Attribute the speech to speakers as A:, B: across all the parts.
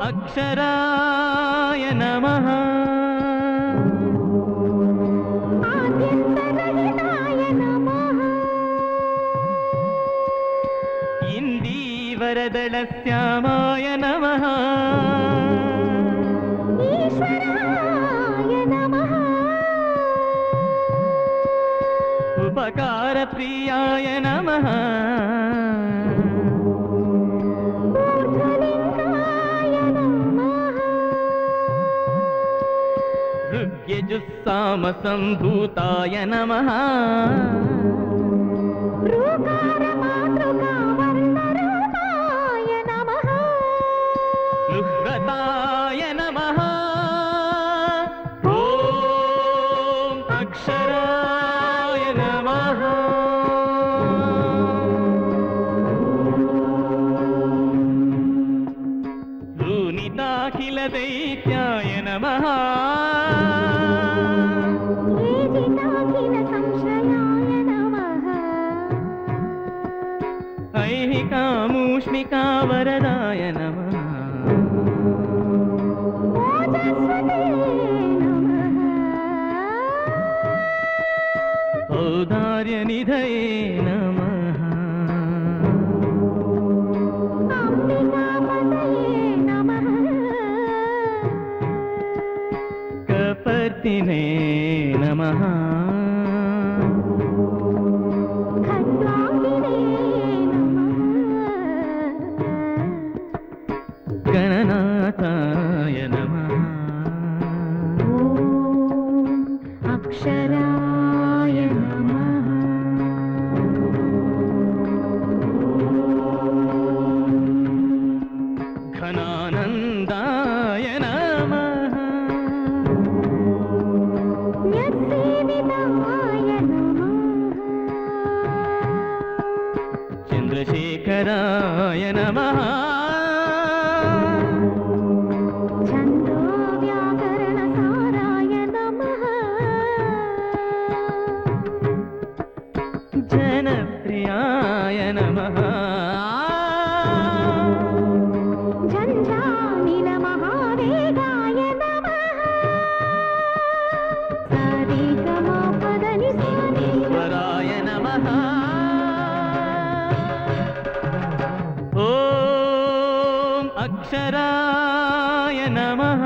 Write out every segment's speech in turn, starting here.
A: అక్షరాయ నమః
B: ఆద్యంతరహితాయ నమః
A: ఇందీవరదళశ్యామాయ నమః
B: ఈశ్వరాయ నమః
A: ఉపకారప్రియాయ నమః
B: ఊర్ధ్వలింగాయ నమః
A: ఋగ్యజుస్సామసంభూతాయ నమః
B: ఋకారమాతృకావర్ణరూపాయ నమః
A: లుహ్రతాయ నమః ఓం అక్షరాయ నమః ధూనితాఖిలదైత్యాయ నమః
B: ఏజితాఖిల సంశ్రయాయ నమః
A: ఐహికామూష్మికావరదాయ నమః
B: ఓజస్వతే నమః
A: ఔదార్యనిధయే నమః
B: అంబికాపతయే నమః
A: కపర్తినే నమః
B: ఖడ్వాంగినే నమః
A: గణనాథాయ నమః
B: ఓం అక్షరాయ నమః
A: ఘనానందాయ నమః
B: న్యస్సేవితాయ నమః
A: చంద్రశేఖరాయ నమః
B: ఛందో వ్యాకరణ సారాయ నమః
A: జనప్రియాయ నమః
B: ఝంఝానిల మహావేగాయ నమః సరిగమపదని
A: ఈశ్వరాయ నమః ఓం అక్షరాయ నమః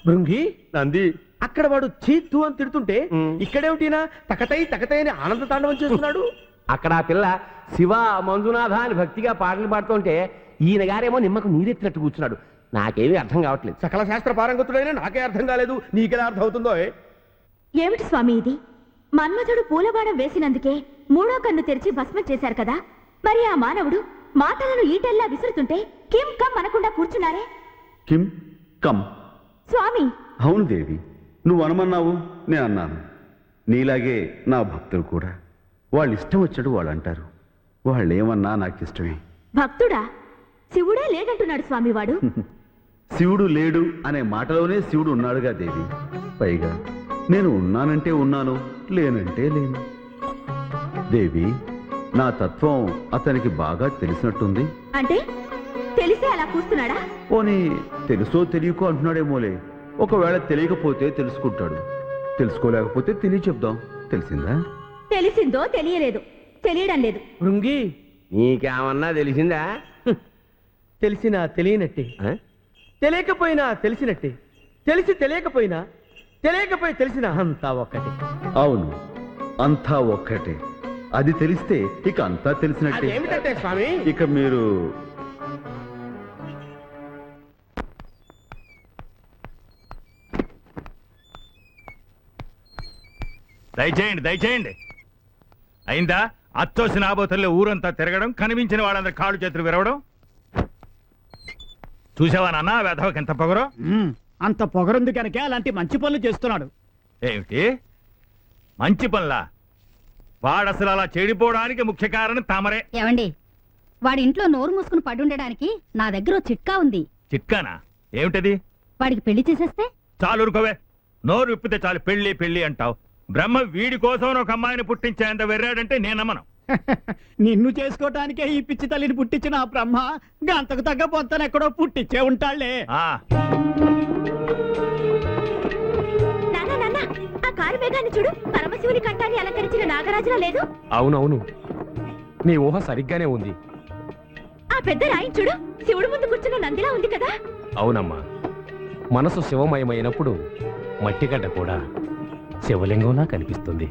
C: భృంగి
D: నంది
C: అక్కడ వాడు చీత్తు అని తిడుతుంటే
D: మ్.
C: ఇక్కడేమిటినా తకతై తకతై అని ఆనంద తాండవం చేస్తున్నాడు.
D: అక్కడ ఆ పిల్ల శివ మంజునాథ అని భక్తిగా పాటలు పాడుతుంటే ఈయన గారేమో నిమ్మకు నీరెత్తినట్టు కూర్చున్నాడు. నాకేమీ అర్థం కావట్లేదు.
C: సకల శాస్త్ర పారంగతుడైనా నాకే అర్థం కాలేదు, నీకెలా అర్థం అవుతుందో?
B: ఏమిటి స్వామి ఇది? మన్మథుడు పూలబాణం వేసినందుకే మూడో కన్ను తెరిచి భస్మం చేశారు కదా, మరి ఆ మానవుడు మాటలను ఈటెల్లా విసురుతుంటే కిం కమ్ అనకుండా కూర్చున్నారే?
E: కిం కమ్.
B: స్వామి,
E: అవును దేవి, నువ్వు అనమన్నావు, నేను అన్నాను. నీలాగే నా భక్తులు కూడా వాళ్ళు ఇష్టం వచ్చాడు వాళ్ళు అంటారు. వాళ్ళు ఏమన్నా నాకు ఇష్టమే.
B: భక్తుడా? శివుడే లేదంటున్నాడు స్వామి వాడు.
E: శివుడు లేడు అనే మాటలోనే శివుడు ఉన్నాడుగా దేవి. పైగా నేను ఉన్నానంటే ఉన్నాను, లేనంటే లేను. దేవి, నా తత్వం అతనికి బాగా తెలిసినట్టుంది.
B: అంటే తెలిసే అలా కూస్తున్నాడా?
E: పోనీ తెలుసో తెలియకో అంటున్నాడేమోలే. ఒకవేళ తెలియకపోతే తెలుసుకుంటాడు, తెలుసుకోలేకపోతే తెలియచెప్దాం. తెలిసిందా?
B: తెలిసిందో తెలియలేదు, తెలియడం లేదు.
C: భృంగి
D: నీకేమన్నా తెలిసిందా?
C: తెలిసినా తెలియనట్టే,
D: ఆ?
C: తెలియకపోయినా తెలిసినట్టే, తెలిసి తెలియకపోయినా తెలియకపోయి తెలిసిన అంతా ఒక్కటే.
E: అవును, అంతా ఒక్కటే. అది తెలిస్తే ఇక అంతా తెలిసినట్టే.
C: అదేమిటంటే స్వామి?
E: ఇక మీరు
F: దయచేయండి దయచేయండి. అయిందా? అచ్చోసిన ఆబోతుల్లో ఊరంతా తిరగడం, కనిపించిన వాళ్ళందరూ కాళ్ళు చేతులు విరవడం. చూసావా నాన్న వెధవకి ఎంత పొగరో?
G: అంత పొగరుంది కనుక అలాంటి మంచి పనులు చేస్తున్నాడు.
F: ఏమిటి మంచి పనులా? వాడసలు అలా చెడిపోవడానికి ముఖ్య కారణం తమరే.
H: ఏవండి, వాడి ఇంట్లో నోరు మూసుకుని పడుండడానికి నా దగ్గర ఓ చిట్కా ఉంది.
F: చిట్కానా? ఏమిటది?
H: వాడికి పెళ్లి చేసేస్తే
F: చాలు ఊరుకోవే. నోరు విప్పితే చాలు పెళ్లి పెళ్లి అంటావు. బ్రహ్మ వీడి కోసం ఒక అమ్మాయిని పుట్టించేంత వెర్రాడంటే నేను నమ్మను.
G: నిన్ను చేసుకోవటానికే ఈ పిచ్చి తల్లిని పుట్టించిన ఆ బ్రహ్మ గంతకు తగ్గ పొంతను ఎక్కడో పుట్టించే ఉంటాళ్లే.
F: ఆ
B: నాన్న నాన్న, ఆ కారు వేగాన్ని చూడు. పరమశివుని కంఠాన్ని అలంకరించిన నాగరాజులా లేదు?
D: అవునవును, నీ ఊహ సరిగ్గానే ఉంది.
B: ఆ పెద్ద రాయిని చూడు, శివుడు ముందు కూర్చున్న నందిలా ఉంది కదా?
D: అవునమ్మా, మనసు శివమయమైనప్పుడు మట్టిగడ్డ కూడా శివలింగంలా కనిపిస్తుంది.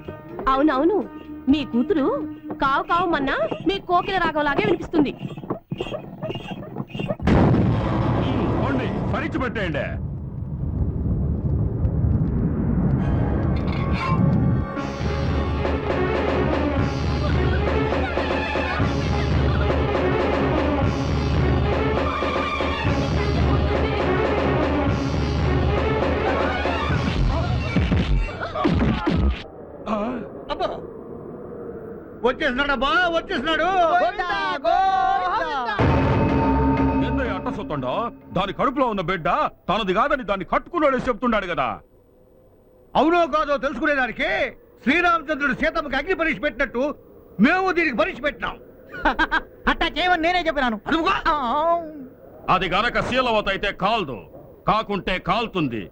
I: అవునవును, మీ కూతురు కావు కావుమన్నా మీ కోకిల రాగంలాగే వినిపిస్తుంది.
F: పరీక్ష పెట్టేయండి.
C: వచ్చేస్తున్నాడు, వచ్చేస్తున్నాడు.
F: అట్టసొత్తండో దాని కడుపులో ఉన్న బిడ్డ తనది కాదని దాన్ని కట్టుకున్నాడు చెప్తున్నాడు కదా.
C: అవునో కాదో తెలుసుకునేదానికి శ్రీరామచంద్రుడు సీతమ్మకి అగ్ని పరీక్ష పెట్టినట్టు మేము దీనికి పరీక్ష పెట్టినాం.
G: అట్టా చేయమని నేనే చెప్పినాను.
F: అది గనక శీలవత అయితే కాల్దు, కాకుంటే కాల్తుంది.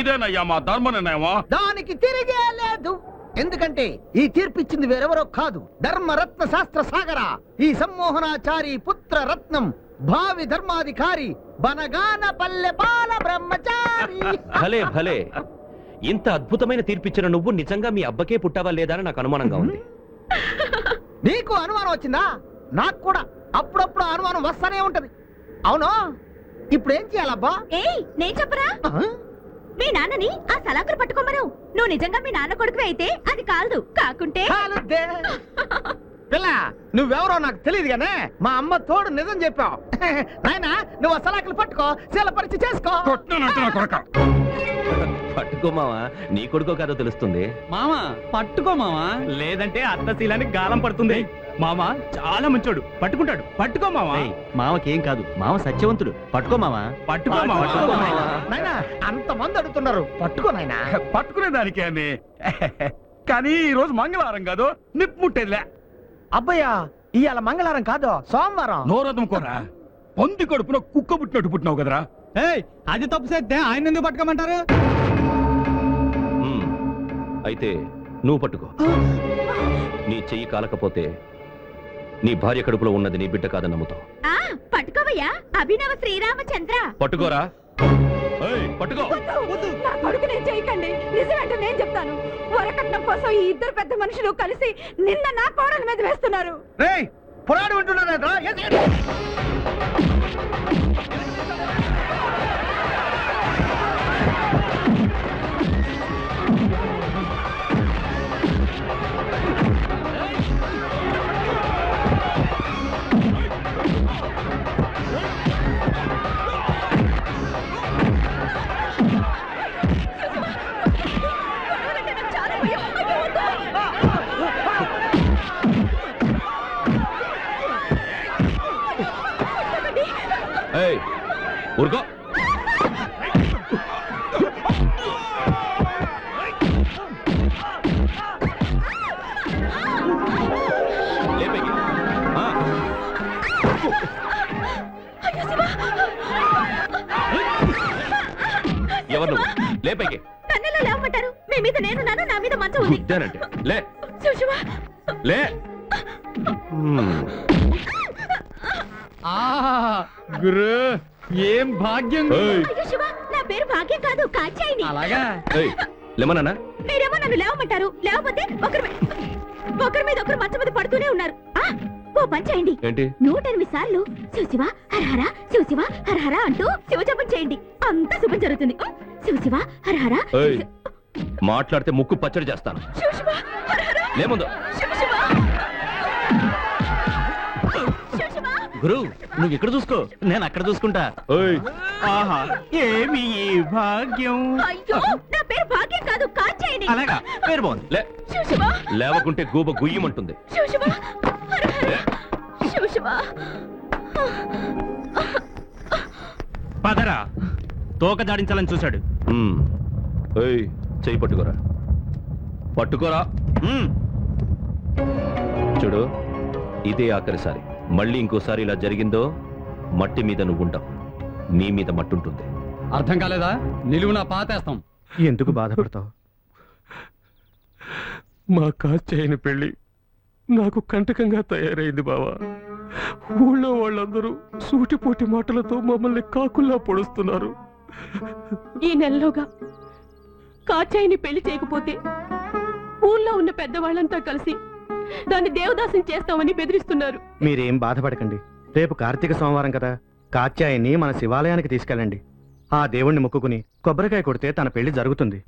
F: ఇదేనయ్యా మా ధర్మ నిర్ణయమా?
J: దానికి తిరిగే లేదు. ఎందుకంటే ఈ తీర్పిచ్చింది వేరెవరో కాదు, ధర్మరత్న శాస్త్ర సాగర, ఈ సమ్మోహనాచారి పుత్ర రత్నం, భావి ధర్మాధికారి, బనగాన పల్లె బాల బ్రహ్మచారి.
K: భలే భలే, ఇంత అద్భుతమైన తీర్పిచ్చిన నువ్వు నిజంగా మీ అబ్బకే పుట్టావా లేదా అని నాకు అనుమానంగా ఉంది.
J: నీకు అనుమానం వచ్చిందా? నాకు కూడా అప్పుడప్పుడు అనుమానం వస్తానే ఉంటది. అవును, ఇప్పుడు ఏం చేయాలబ్బా?
B: ఏయ్, నేను చెప్పరా? మీ నాన్నని ఆ సలాకులు పట్టుకోమను. నువ్వు నిజంగా మీ నాన్న కొడుకు అయితే అది కాదు, కాకుంటే
J: కాలుద్దే. పిల్ల, నువ్వెవరో నాకు తెలియదు గానే మా అమ్మ తోడు నిజం చెప్పావు. నాయనా, నువ్వు ఆ సలాకులు పట్టుకో, శీల పరిచయం చేసుకో.
K: పట్టుకోమావా, నీ కొడుకో కాదో తెలుస్తుంది.
G: మామా పట్టుకో మామా.
A: లేదంటే అత్తశీలానికి గాలం పడుతుంది. మామ చాలా మంచోడు, పట్టుకుంటాడు. పట్టుకో మామ.
K: మామకేం కాదు, మామ సత్యవంతుడు. పట్టుకో మావా.
A: పట్టుకో మామ.
J: నాయనా, అంతమంది అడుగుతున్నారు, పట్టుకో నాయనా.
F: పట్టుకునే దానికే అని. కానీ ఈ రోజు మంగళవారం కాదు, నిప్పు ముట్టేదిలే.
J: అబ్బయ్యా, ఇవాళ మంగళవారం కాదు, సోమవారం.
F: నోరదం కోరా, పంది కడుపున కుక్క పుట్టినట్టు పుట్టినావు కదరా.
G: ఏయ్, అది తప్పు చేస్తే ఆయన ఎందుకు పట్టుకోమంటారు?
K: అయితే నువ్వు పట్టుకో. నీ చెయ్యి కాలకపోతే నీ భార్య కడుపులో ఉన్నది నీ బిడ్డ కాదని నమ్ముతావు.
B: పట్టుకోవయ్యా అభినవ శ్రీరామచంద్ర.
K: పట్టుకోరా. ఏయ్, పట్టుకో.
B: నా కొడుకు నేను చేయకండి. నిజమేంటో నేను చెప్తాను. వరకట్నం కోసం ఈ ఇద్దరు పెద్ద మనుషులు కలిసి నిన్న నా కోడల మీద వేస్తున్నారు.
C: రేయ్ పురాణం వింటున్నారా?
K: ఏయ్, ఊరుకో. లేపేకి. ఆ. ఎవరు నువ్వు? లేపేకి.
B: నన్నెలా లేవమంటారు? మీ మీద నేనున్నాను, నా మీద మంచం ఉంది.
K: గుద్దానంటే లే.
B: శివ
K: లే.
A: గురు ఏం భాగ్యం.
K: ఏయ్,
B: అయ్యో శివ, నా పేరు భాగ్యం కాదు, కాచాయిని.
A: అలాగా?
K: ఏయ్, లేమన్నా?
B: మీరేమో నన్ను లేవమంటారు, లేకపోతే ఒకరి మీద ఒకరు మంచం మీద పడుతూనే ఉన్నారు. ఓ పని చేయండి.
K: ఏంటి?
B: 108 సార్లు శివశివ హరహర శివశివ హరహర అంటూ శివజపం చేయండి. అంతా శుభం జరుగుతుంది. శివశివ హరహర
K: ఏయ్, మాట్లాడితే ముక్కు పచ్చడి చేస్తాను.
B: శివశివ హరహర
K: లేముందు.
B: శివశివ శివశివ.
G: గురు నువ్వు ఇక్కడ చూసుకో, నేను అక్కడ చూసుకుంటా.
K: ఏయ్,
A: ఆహా ఏమి ఈ భాగ్యం.
B: అయ్యో, నా పేరు భాగ్యం కాదు, కాచాయిని.
G: అలాగా, పేరు బాగుంది.
K: లే.
B: శివశివ
K: లేవకుంటే గూబ గుయ్యమంటుంది.
B: శివశివ హరహర శివశివ.
A: పదరా, తోక జాడించాలని చూశాడు.
K: ఏయ్, చెయ్యి పట్టుకోరా. పట్టుకోరా. చూడు, ఇదే ఆఖరిసారి. మళ్ళీ ఇంకోసారి ఇలా జరిగిందో మట్టి మీద నువ్వు ఉంటావు, నీ మీద మట్టి ఉంటుంది.
G: అర్థం కాలేదా? నిలువునా పాతేస్తాం.
A: ఎందుకు బాధపడతావు?
F: మా కాచేయని పెళ్లి నాకు కంటకంగా తయారైంది బావా. ఊళ్ళో వాళ్ళందరూ సూటిపోటి మాటలతో మమ్మల్ని కాకుల్లా పొడుస్తున్నారు.
I: ఈ నెలలోగా కాచాయిని పెళ్లి చేయకపోతే ఊళ్ళో ఉన్న పెద్దవాళ్ళంతా కలిసి దాన్ని దేవదాసం చేస్తామని బెదిరిస్తున్నారు.
A: మీరేం బాధపడకండి. రేపు కార్తీక సోమవారం కదా, కాత్యాయని మన శివాలయానికి తీసుకెళ్ళండి. ఆ దేవుణ్ణి మొక్కుకుని కొబ్బరికాయ కొడితే తన పెళ్లి జరుగుతుంది.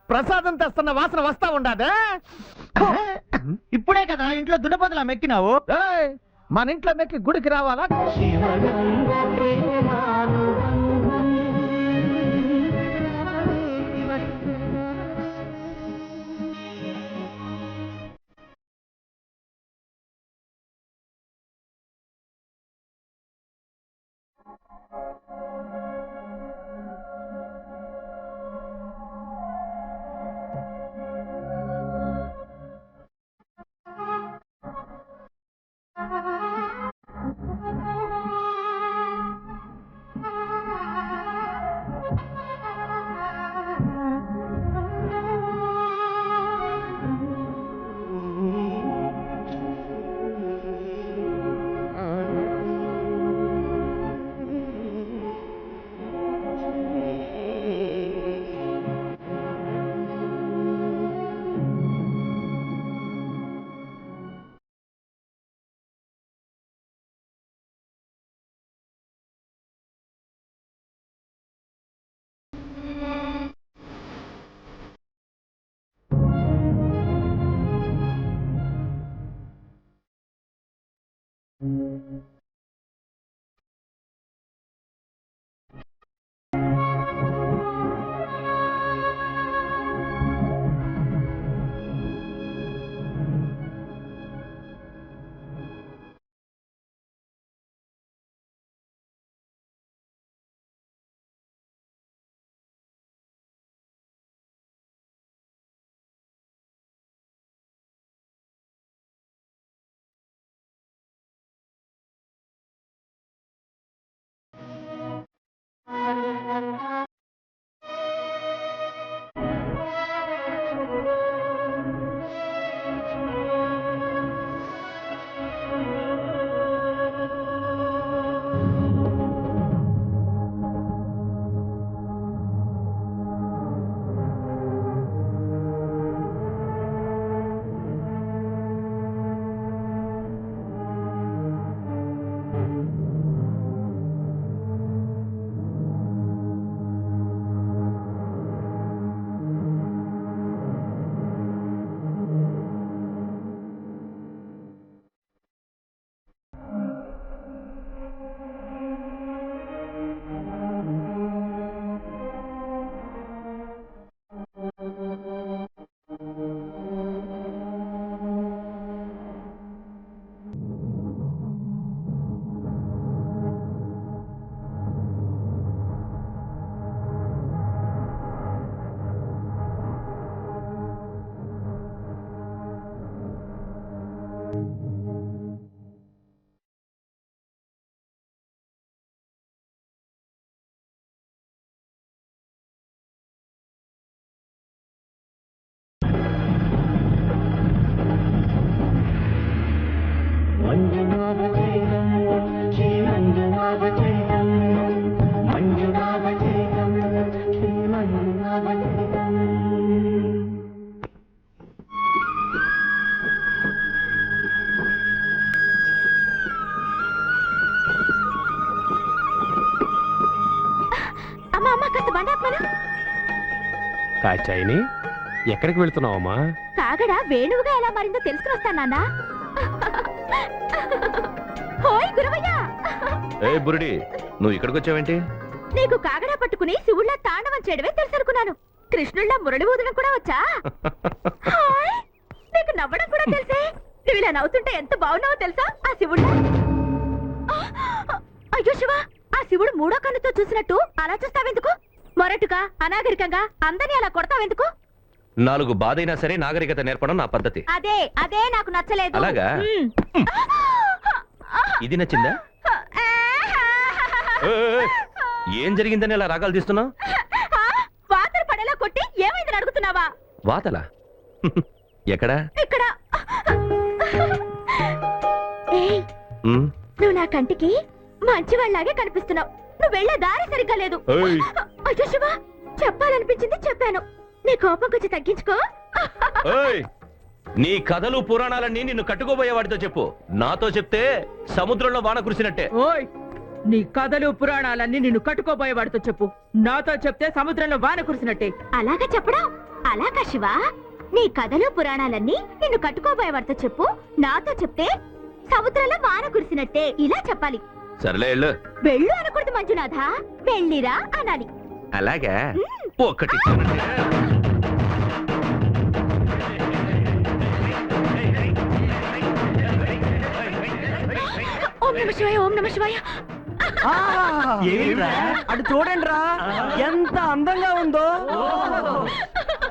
J: ప్రసాదం తెస్తున్న వాసన వస్తా ఉండాదా? ఇప్పుడే కదా ఇంట్లో దున్నపోతులా మెక్కినావు. మన ఇంట్లో మెక్కి గుడికి రావాలా?
B: అమ్మా అమ్మా కాస్త బండాత్మను.
D: కాచాయిని ఎక్కడికి వెళ్తున్నావమ్మా?
B: కాగడ వేణువుగా ఎలా మారిందో తెలుసుకుని వస్తాను నాన్న. హోయ్ గురవయ్య,
K: ఏ బురుడి, నువ్వు ఇక్కడికి వచ్చావేంటి?
B: నీకు కాగడ పట్టుకుని శివుళ్ళ తాండవం చేయడమే తెలుసు అనుకున్నాను. కృష్ణుళ్ళ మురళి ఊదడం కూడా వచ్చా? హాయ్, నీకు నవ్వడం కూడా తెలుసే. నువ్వు ఇలా నవ్వుతుంటే ఎంత బాగున్నావో తెలుసా? ఆ శివుళ్ళ, అయ్యో శివ, ఆ శివుడు మూడో కన్నుతో చూసినట్టు అలా చూస్తావెందుకు? మొరటుగా అనాగరికంగా అందరినీ అలా కొడతావెందుకు?
K: 4 బాధైనా సరే నాగరికత నేర్పడం నా పద్ధతి.
B: అదే అదే నాకు నచ్చలేదు.
K: అలాగా? ఇది నచ్చిందా? ఏయ్, ఏం జరిగిందని ఇలా రాగాలు తీస్తున్నావు?
B: వాతలు పడేలా కొట్టి ఏమైందని అడుగుతున్నావా?
K: వాతలా? ఎక్కడా?
B: ఇక్కడ. ఏయ్,
K: ఉమ్,
B: నువ్వు నా కంటికి మంచివాళ్లాగే కనిపిస్తున్నావు. నువ్వు వెళ్లే దారి సరిగ్గా లేదు.
K: ఏయ్.
B: అయ్యో శివ, చెప్పాలనిపించింది చెప్పాను. నీ కోపం కొంచెం తగ్గించుకో.
K: ఏయ్, నీ కథలు పురాణాలన్నీ నిన్ను కట్టుకోబోయేవాడితో చెప్పు. నాతో చెప్తే సముద్రంలో వాన కురిసినట్టే.
I: ఓయ్, నీ కథలు పురాణాలన్నీ నిన్ను కట్టుకోబోయేవాడితో చెప్పు. నాతో చెప్తే సముద్రంలో వాన కురిసినట్టే.
B: అలాగా చెప్పడం? అలాగా శివ, నీ కథలు పురాణాలన్నీ నిన్ను కట్టుకోబోయేవాడితో చెప్పు. నాతో చెప్తే సముద్రంలో వాన కురిసినట్టే. ఇలా చెప్పాలి.
K: సర్లే వెళ్ళు.
B: వెళ్ళు అనకూడదు మంజునాథ, వెళ్ళిరా అనాలి.
K: అలాగా? ఒకటి
B: ఓం నమ శివాయ, ఓం నమ శివాయ.
G: అటు చూడండి రా, ఎంత అందంగా ఉందో.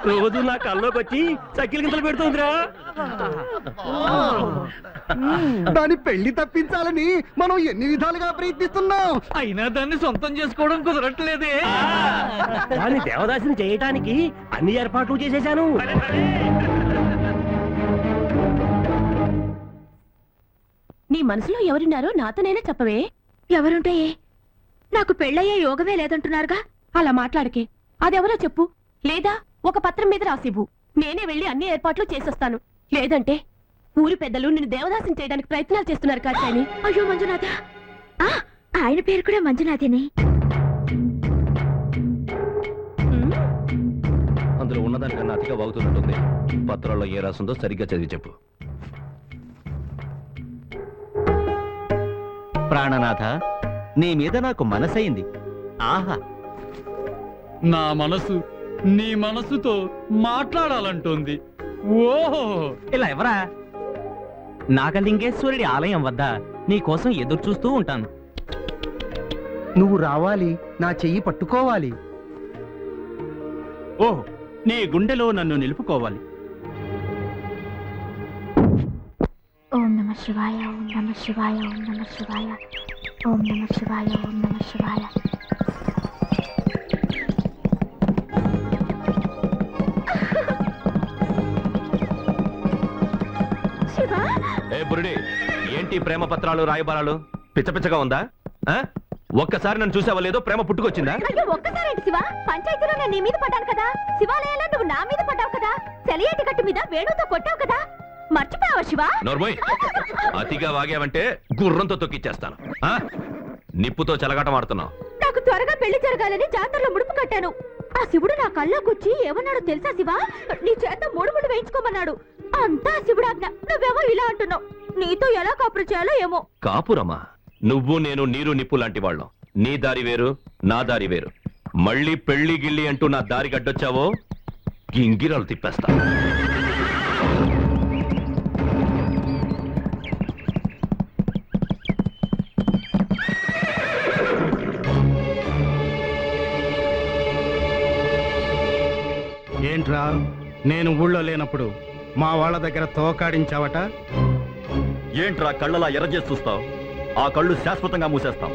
D: రోజు నా కల్లోకి వచ్చి చక్కిల గింతలు పెడుతుందిరా.
G: దాని పెళ్లి తప్పించాలని మనం ఎన్ని విధాలుగా ప్రయత్నిస్తున్నాం,
C: అయినా దాన్ని సొంతం చేసుకోవడం కుదరట్లేదే.
D: దాన్ని దేవదాసిని చేయటానికి అన్ని ఏర్పాట్లు చేసేశాను.
I: నీ మనసులో ఎవరున్నారో నాతోనైనా చెప్పవే.
B: ఎవరుంటే నాకు పెళ్ళయ్యే యోగమే లేదంటున్నారుగా.
I: అలా మాట్లాడకే. అదెవరో చెప్పు. లేదా ఒక పత్రం మీద రాసివ్వు. నేనే వెళ్ళి అన్ని ఏర్పాట్లు చేసొస్తాను. లేదంటే ఊరి పెద్దలు నిన్ను దేవదాసం చేయడానికి ప్రయత్నాలు చేస్తున్నారు కాచాయని.
B: అయ్యో మంజునాథ, ఆయన పేరు కూడా మంజునాథేనే.
K: అందులో ఉన్నదానికన్నా అతిగా వాగుతున్నట్టుంది. పత్రాల్లో ఏ రాసిందో సరిగ్గా చదివి చెప్పు.
G: ప్రాణనాథ, నీ మీద నాకు మనసైంది. ఆహా,
C: నా మనసు నీ మనసుతో మాట్లాడాలంటోంది. ఓహో,
G: ఇలా ఎవరా? నాగలింగేశ్వరుడి ఆలయం వద్ద నీ కోసం ఎదురు చూస్తూ ఉంటాను.
J: నువ్వు రావాలి, నా చెయ్యి పట్టుకోవాలి.
G: ఓహ్, నీ గుండెలో నన్ను నిలుపుకోవాలి.
B: ఓం నమ శివాయ, ఓం నమ శివాయ, ఓం నమ శివాయ, ఓం నమ శివాయ, ఓం నమ శివాయ. శివ,
K: ఏ బురుడి, ఏంటి ప్రేమ పత్రాలు రాయబారాలు? పిచ్చపిచ్చగా ఉందా? ఆ? ఒక్కసారి నన్ను చూసావా లేదో ప్రేమ పుట్టుకొచ్చిందా?
B: అయ్యో ఒక్కసారేంటి శివ, పంచాయతీలో నేను నీ మీద పడ్డాను కదా. శివాలయంలో నువ్వు నా మీద పడ్డావు కదా. సెలయేటి గట్టు మీద వేణుతో కొట్టావు కదా. మర్చిపోయావా శివ?
K: నోర్మోయ్, అతిగా వాగావంటే గుర్రంతో తొక్కిచ్చేస్తాను. ఆ? నిప్పుతో చెలగాటం ఆడుతున్నావు.
B: నాకు త్వరగా పెళ్లి జరగాలని జాతరలో ముడుపు కట్టాను. ఆ శివుడు నా కళ్ళకొచ్చి ఏమన్నాడో తెలుసా శివ? నీ చేత ముడుములు వేయించుకోమన్నాడు. అంతా శివుడాజ్ఞ. నువ్వేమో ఇలా అంటున్నావు. నీతో ఎలా కాపురం చేయాలో ఏమో.
K: కాపురమా? నువ్వు నేను నీరు నిప్పు లాంటి వాళ్ళం. నీ దారి వేరు, నా దారి వేరు. మళ్ళీ పెళ్లి గిళ్ళి అంటూ నా దారి గడ్డొచ్చావో గింగిరాలు తిప్పేస్తా.
A: ఏంట్రా, నేను ఊళ్ళో లేనప్పుడు మా వాళ్ళ దగ్గర తోకాడించావట?
E: ఏంట్రా కళ్ళలా ఎర్రజేసి చూస్తావు? ఆ కళ్ళు శాశ్వతంగా మూసేస్తాం.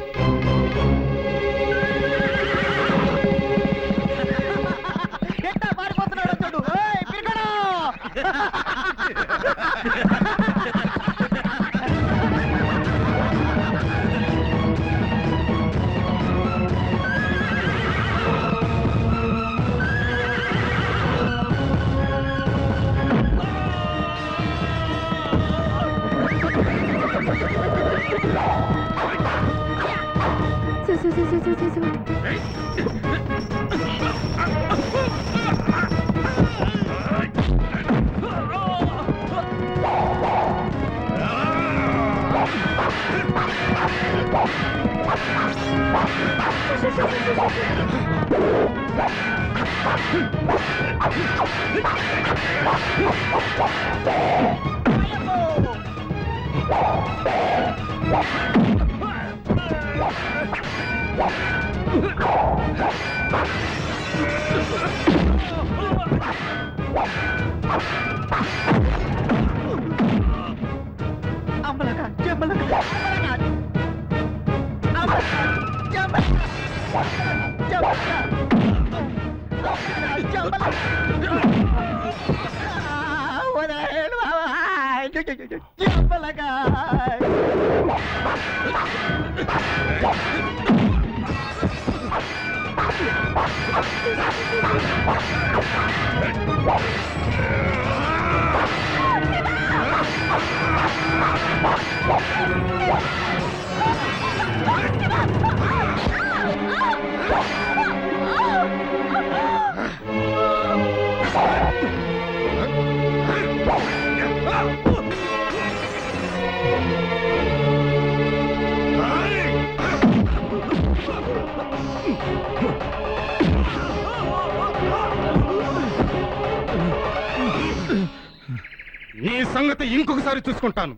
C: నీ సంగతి ఇంకొకసారి చూసుకుంటాను.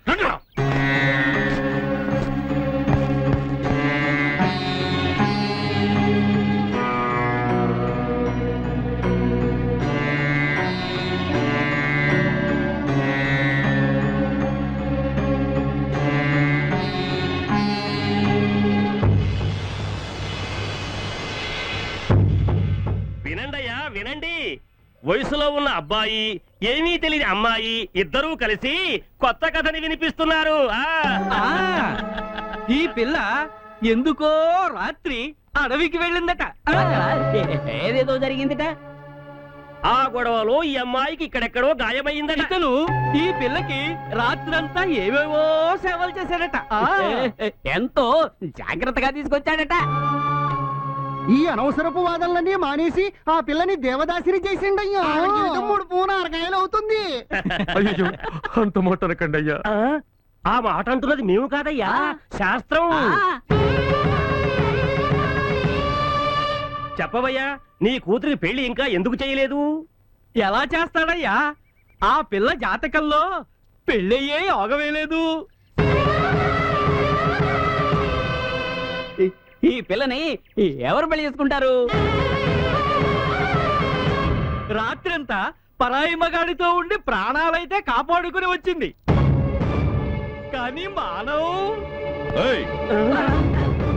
C: రండిరా.
D: వినండయ్యా వినండి. వయసులో ఉన్న అబ్బాయి ఏమీ తెలియని అమ్మాయి ఇద్దరూ కలిసి కొత్త కథని వినిపిస్తున్నారు.
G: ఈ పిల్ల ఎందుకో రాత్రి అడవికి వెళ్ళిందట. ఏదేదో జరిగిందట.
D: ఆ గొడవలో ఈ అమ్మాయికి ఇక్కడెక్కడో గాయమైందట.
G: ఇతను ఈ పిల్లకి రాత్రంతా ఏవేవో సేవలు చేశాడట. ఎంతో జాగ్రత్తగా తీసుకొచ్చాడట. ఈ అనవసరపు వాదనలన్నీ మానేసి ఆ పిల్లని దేవదాసిని చేసిండయ్యా. 3 పూన అరకాయలు అవుతుంది.
F: అయ్యో అంత మాట అనకండి అయ్యా.
D: ఆ మాట అంటున్నది మేము కాదయ్యా, శాస్త్రం. చెప్పవయ్యా, నీ కూతురికి పెళ్లి ఇంకా ఎందుకు చేయలేదు?
G: ఎలా చేస్తాడయ్యా? ఆ పిల్ల జాతకంలో పెళ్ళయ్యే యోగవేలేదు. ఈ పిల్లని ఎవరు పెళ్లి చేసుకుంటారు? రాత్రంతా పరాయి మగాడితో ఉండి ప్రాణాలైతే కాపాడుకుని వచ్చింది, కానీ మానవు.
K: ఏయ్!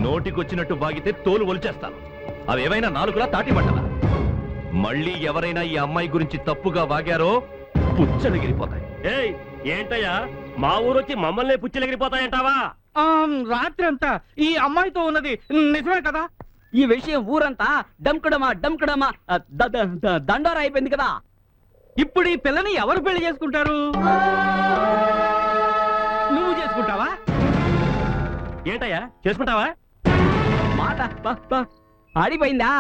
K: నోటికొచ్చినట్టు బాగితే తోలు ఒలిచేస్తాను. అవేమైనా నాలుగులా తాటి పట్టలా? మళ్ళీ ఎవరైనా ఈ అమ్మాయి గురించి తప్పుగా వాగారో పుచ్చలగిరిపోతాయి.
D: ఏయ్ ఏంటయ్యా, మా ఊరొచ్చి మమ్మల్ని పుచ్చిలగిరిపోతాయంటావా?
G: రాత్రంతా ఈ అమ్మాయితో ఉన్నది నిజమే కదా? ఈ విషయం ఊరంతా డంకడమా దండోరా అయిపోయింది కదా. ఇప్పుడు ఈ పిల్లని ఎవరు పెళ్లి చేసుకుంటారు? నువ్వు చేసుకుంటావా?
D: ఏంటయ్యా చేసుకుంటావా?
G: మాట ఆడిపోయిందా?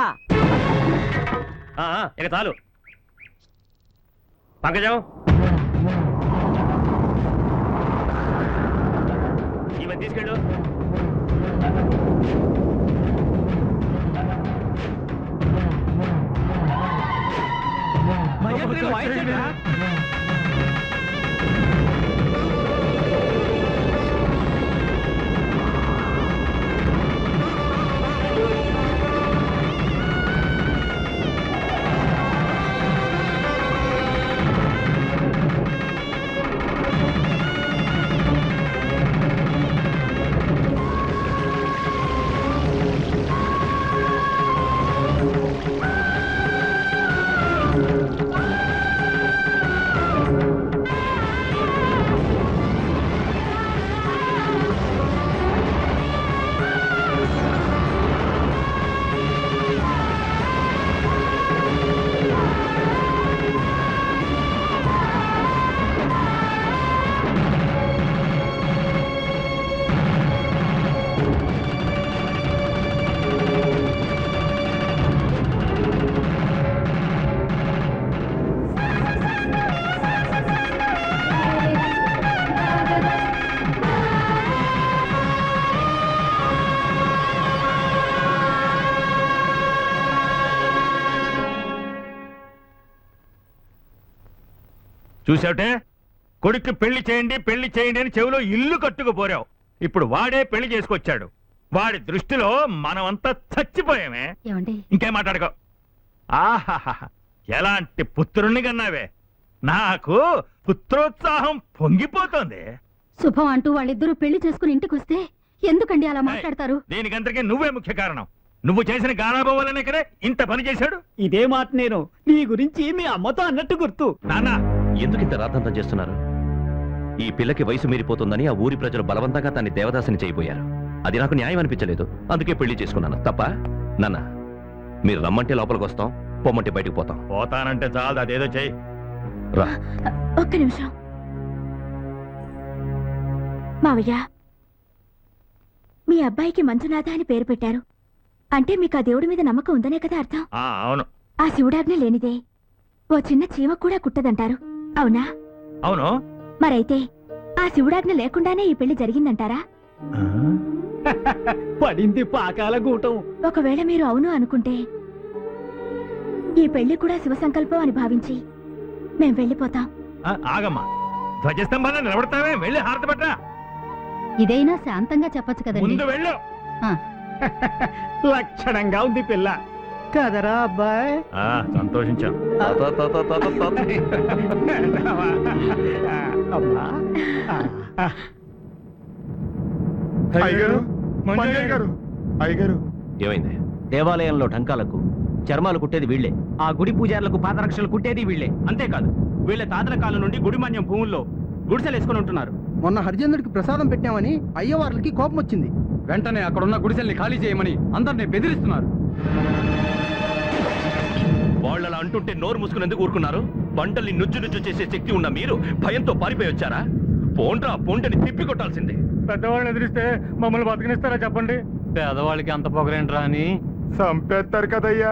D: ఇక చాలు. పంకజం, ఇవన్నీ తీసుకెళ్ళు.
F: చూసావుటే కొడుక్కి పెళ్లి చేయండి అని చెవిలో ఇల్లు కట్టుకుపోరావు. ఇప్పుడు వాడే పెళ్లి చేసుకొచ్చాడు. వాడి దృష్టిలో మనమంతా చచ్చిపోయామే.
H: ఏమండి
F: ఇంకేం మాట్లాడుకో. ఆహాహా, ఎలాంటి పుత్రుణ్ణి కన్నావే. నాకు పుత్రోత్సాహం పొంగిపోతోంది.
H: శుభం అంటూ వాళ్ళిద్దరూ పెళ్లి చేసుకుని ఇంటికి వస్తే ఎందుకండి అలా మాట్లాడతారు?
F: దీనికంతకీ నువ్వే ముఖ్య కారణం. నువ్వు చేసిన గారాబం వల్లనే కదా ఇంత పని చేశాడు.
G: ఇదే మాట నేను నీ గురించి మీ అమ్మతో అన్నట్టు గుర్తు.
F: నాన్న,
K: ఎందుకు ఇంత రాద్ధాంతం చేస్తున్నారు? ఈ పిల్లకి వయసు మీరిపోతుందని ఆ ఊరి ప్రజలు బలవంతంగా తన్ని దేవదాసిని చేయబోయారు. అది నాకు న్యాయం అనిపించలేదు, అందుకే పెళ్లి చేసుకున్నాను. తప్ప నాన్న, మీరు రమ్మంటే లోపలికి వస్తాం, పొమ్మంటే బయటకు పోతాం.
F: పోతానంటే చాలు, అదేదో చెయ్యి.
K: రా.
B: ఒక్క నిమిషం మావయ్య, మీ అబ్బాయికి మంజునాథ అని పేరు పెట్టారు అంటే మీకు ఆ దేవుడి మీద నమ్మకం ఉందనే కదా అర్థం.
F: అవును
B: ఆ శివుడాజ్ఞ లేనిదే ఓ చిన్న చీమ కూడా కుట్టదంటారు, అవునా?
F: అవును.
B: మరైతే ఆ శివుడాజ్ఞ లేకుండానే ఈ పెళ్లి జరిగిందంటారా?
G: పడింది పాకాల గూటం.
B: ఒకవేళ మీరు అవును అనుకుంటే ఈ పెళ్లి కూడా శివ సంకల్పం అని భావించి మేం వెళ్ళిపోతాం.
F: ఆగమ్మా, ధ్వజస్తంభాన్ని నిలబడతావే, వెళ్ళి హారతి పట్టరా.
H: ఇదైనా శాంతంగా చెప్పొచ్చు కదండి.
F: ముందు వెళ్ళు.
G: లక్షణంగా ఉంది పిల్ల కదరా అబ్బాయి.
F: సంతోషించాం.
K: ఏమైంది?
G: దేవాలయంలో ఢంకాలకు చర్మాలు కుట్టేది వీళ్లే, ఆ గుడి పూజారులకు పాదరక్షలు కుట్టేది వీళ్లే. అంతేకాదు వీళ్ళ తాతల కాలం నుండి గుడిమాన్యం భూముల్లో గుడిసెలేసుకుని ఉంటున్నారు.
J: మొన్న హరిజనుడికి ప్రసాదం పెట్టామని అయ్యవార్లకి కోపం వచ్చింది.
G: వెంటనే అక్కడున్న గుడిసెల్ని ఖాళీ చేయమని అందరినీ బెదిరిస్తున్నారు.
K: వాళ్ళలా అంటుంటే నోరు మూసుకుని ఎందుకు ఊరుకున్నారు? పంటల్ని నుజ్జు నుజ్జు చేసే శక్తి ఉన్న మీరు భయంతో పారిపోయి వచ్చారా? పోండ్రా పోంటని తిప్పి కొట్టాల్సిందే.
F: పెద్దవాళ్ళని ఎదిరిస్తే మమ్మల్ని బతికినిస్తారా చెప్పండి?
G: పేదవాళ్ళకి అంత పొగరేంట్రా అని
F: చంపేస్తారు కదయ్యా.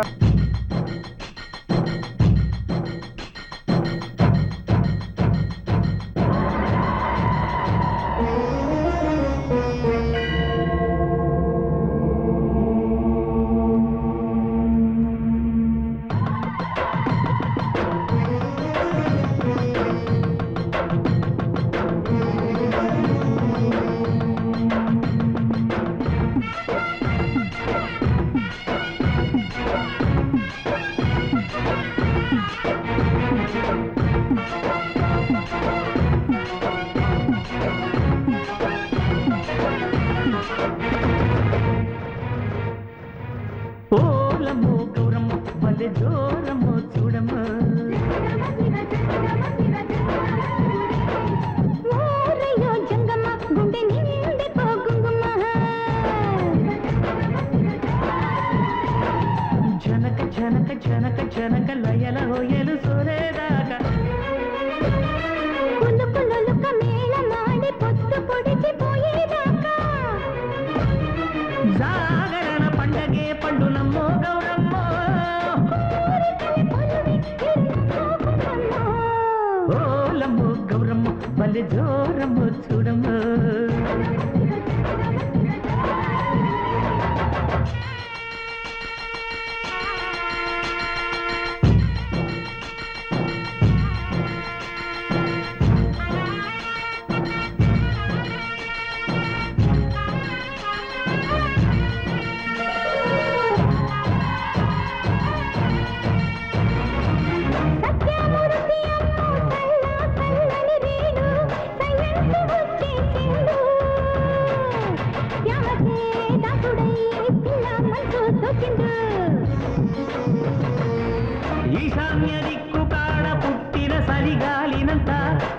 G: ఈశాన్య దిక్కు కాడ పుట్టిన సరిగాలినంత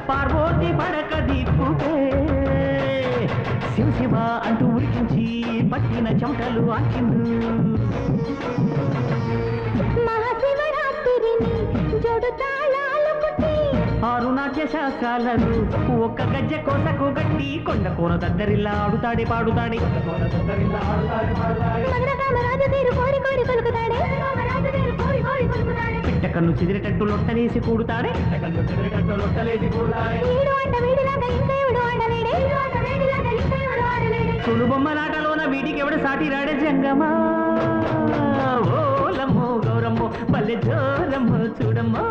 G: పార్వతి పడక దిక్కుకే శివ శివ అంటూ ఉరికించి పట్టిన చెమటలు ఆచిందు. ఆరు నాట్య శాస్త్రాలను ఒక్క గజ్జ కోసకు గట్టి కొండ కోన దగ్గరిల్లా ఆడుతాడే పాడుతాడే. పిట్టకన్ను చిదిరేటట్టు లొట్టలేసి కూడుతాడే. తులుబొమ్మలాటలోన వీడికి ఎవడు సాటి రాడే జంగమా. ఓలమ్మో గౌరమ్మో పల్లె జోరమ్మో చూడమ్మో.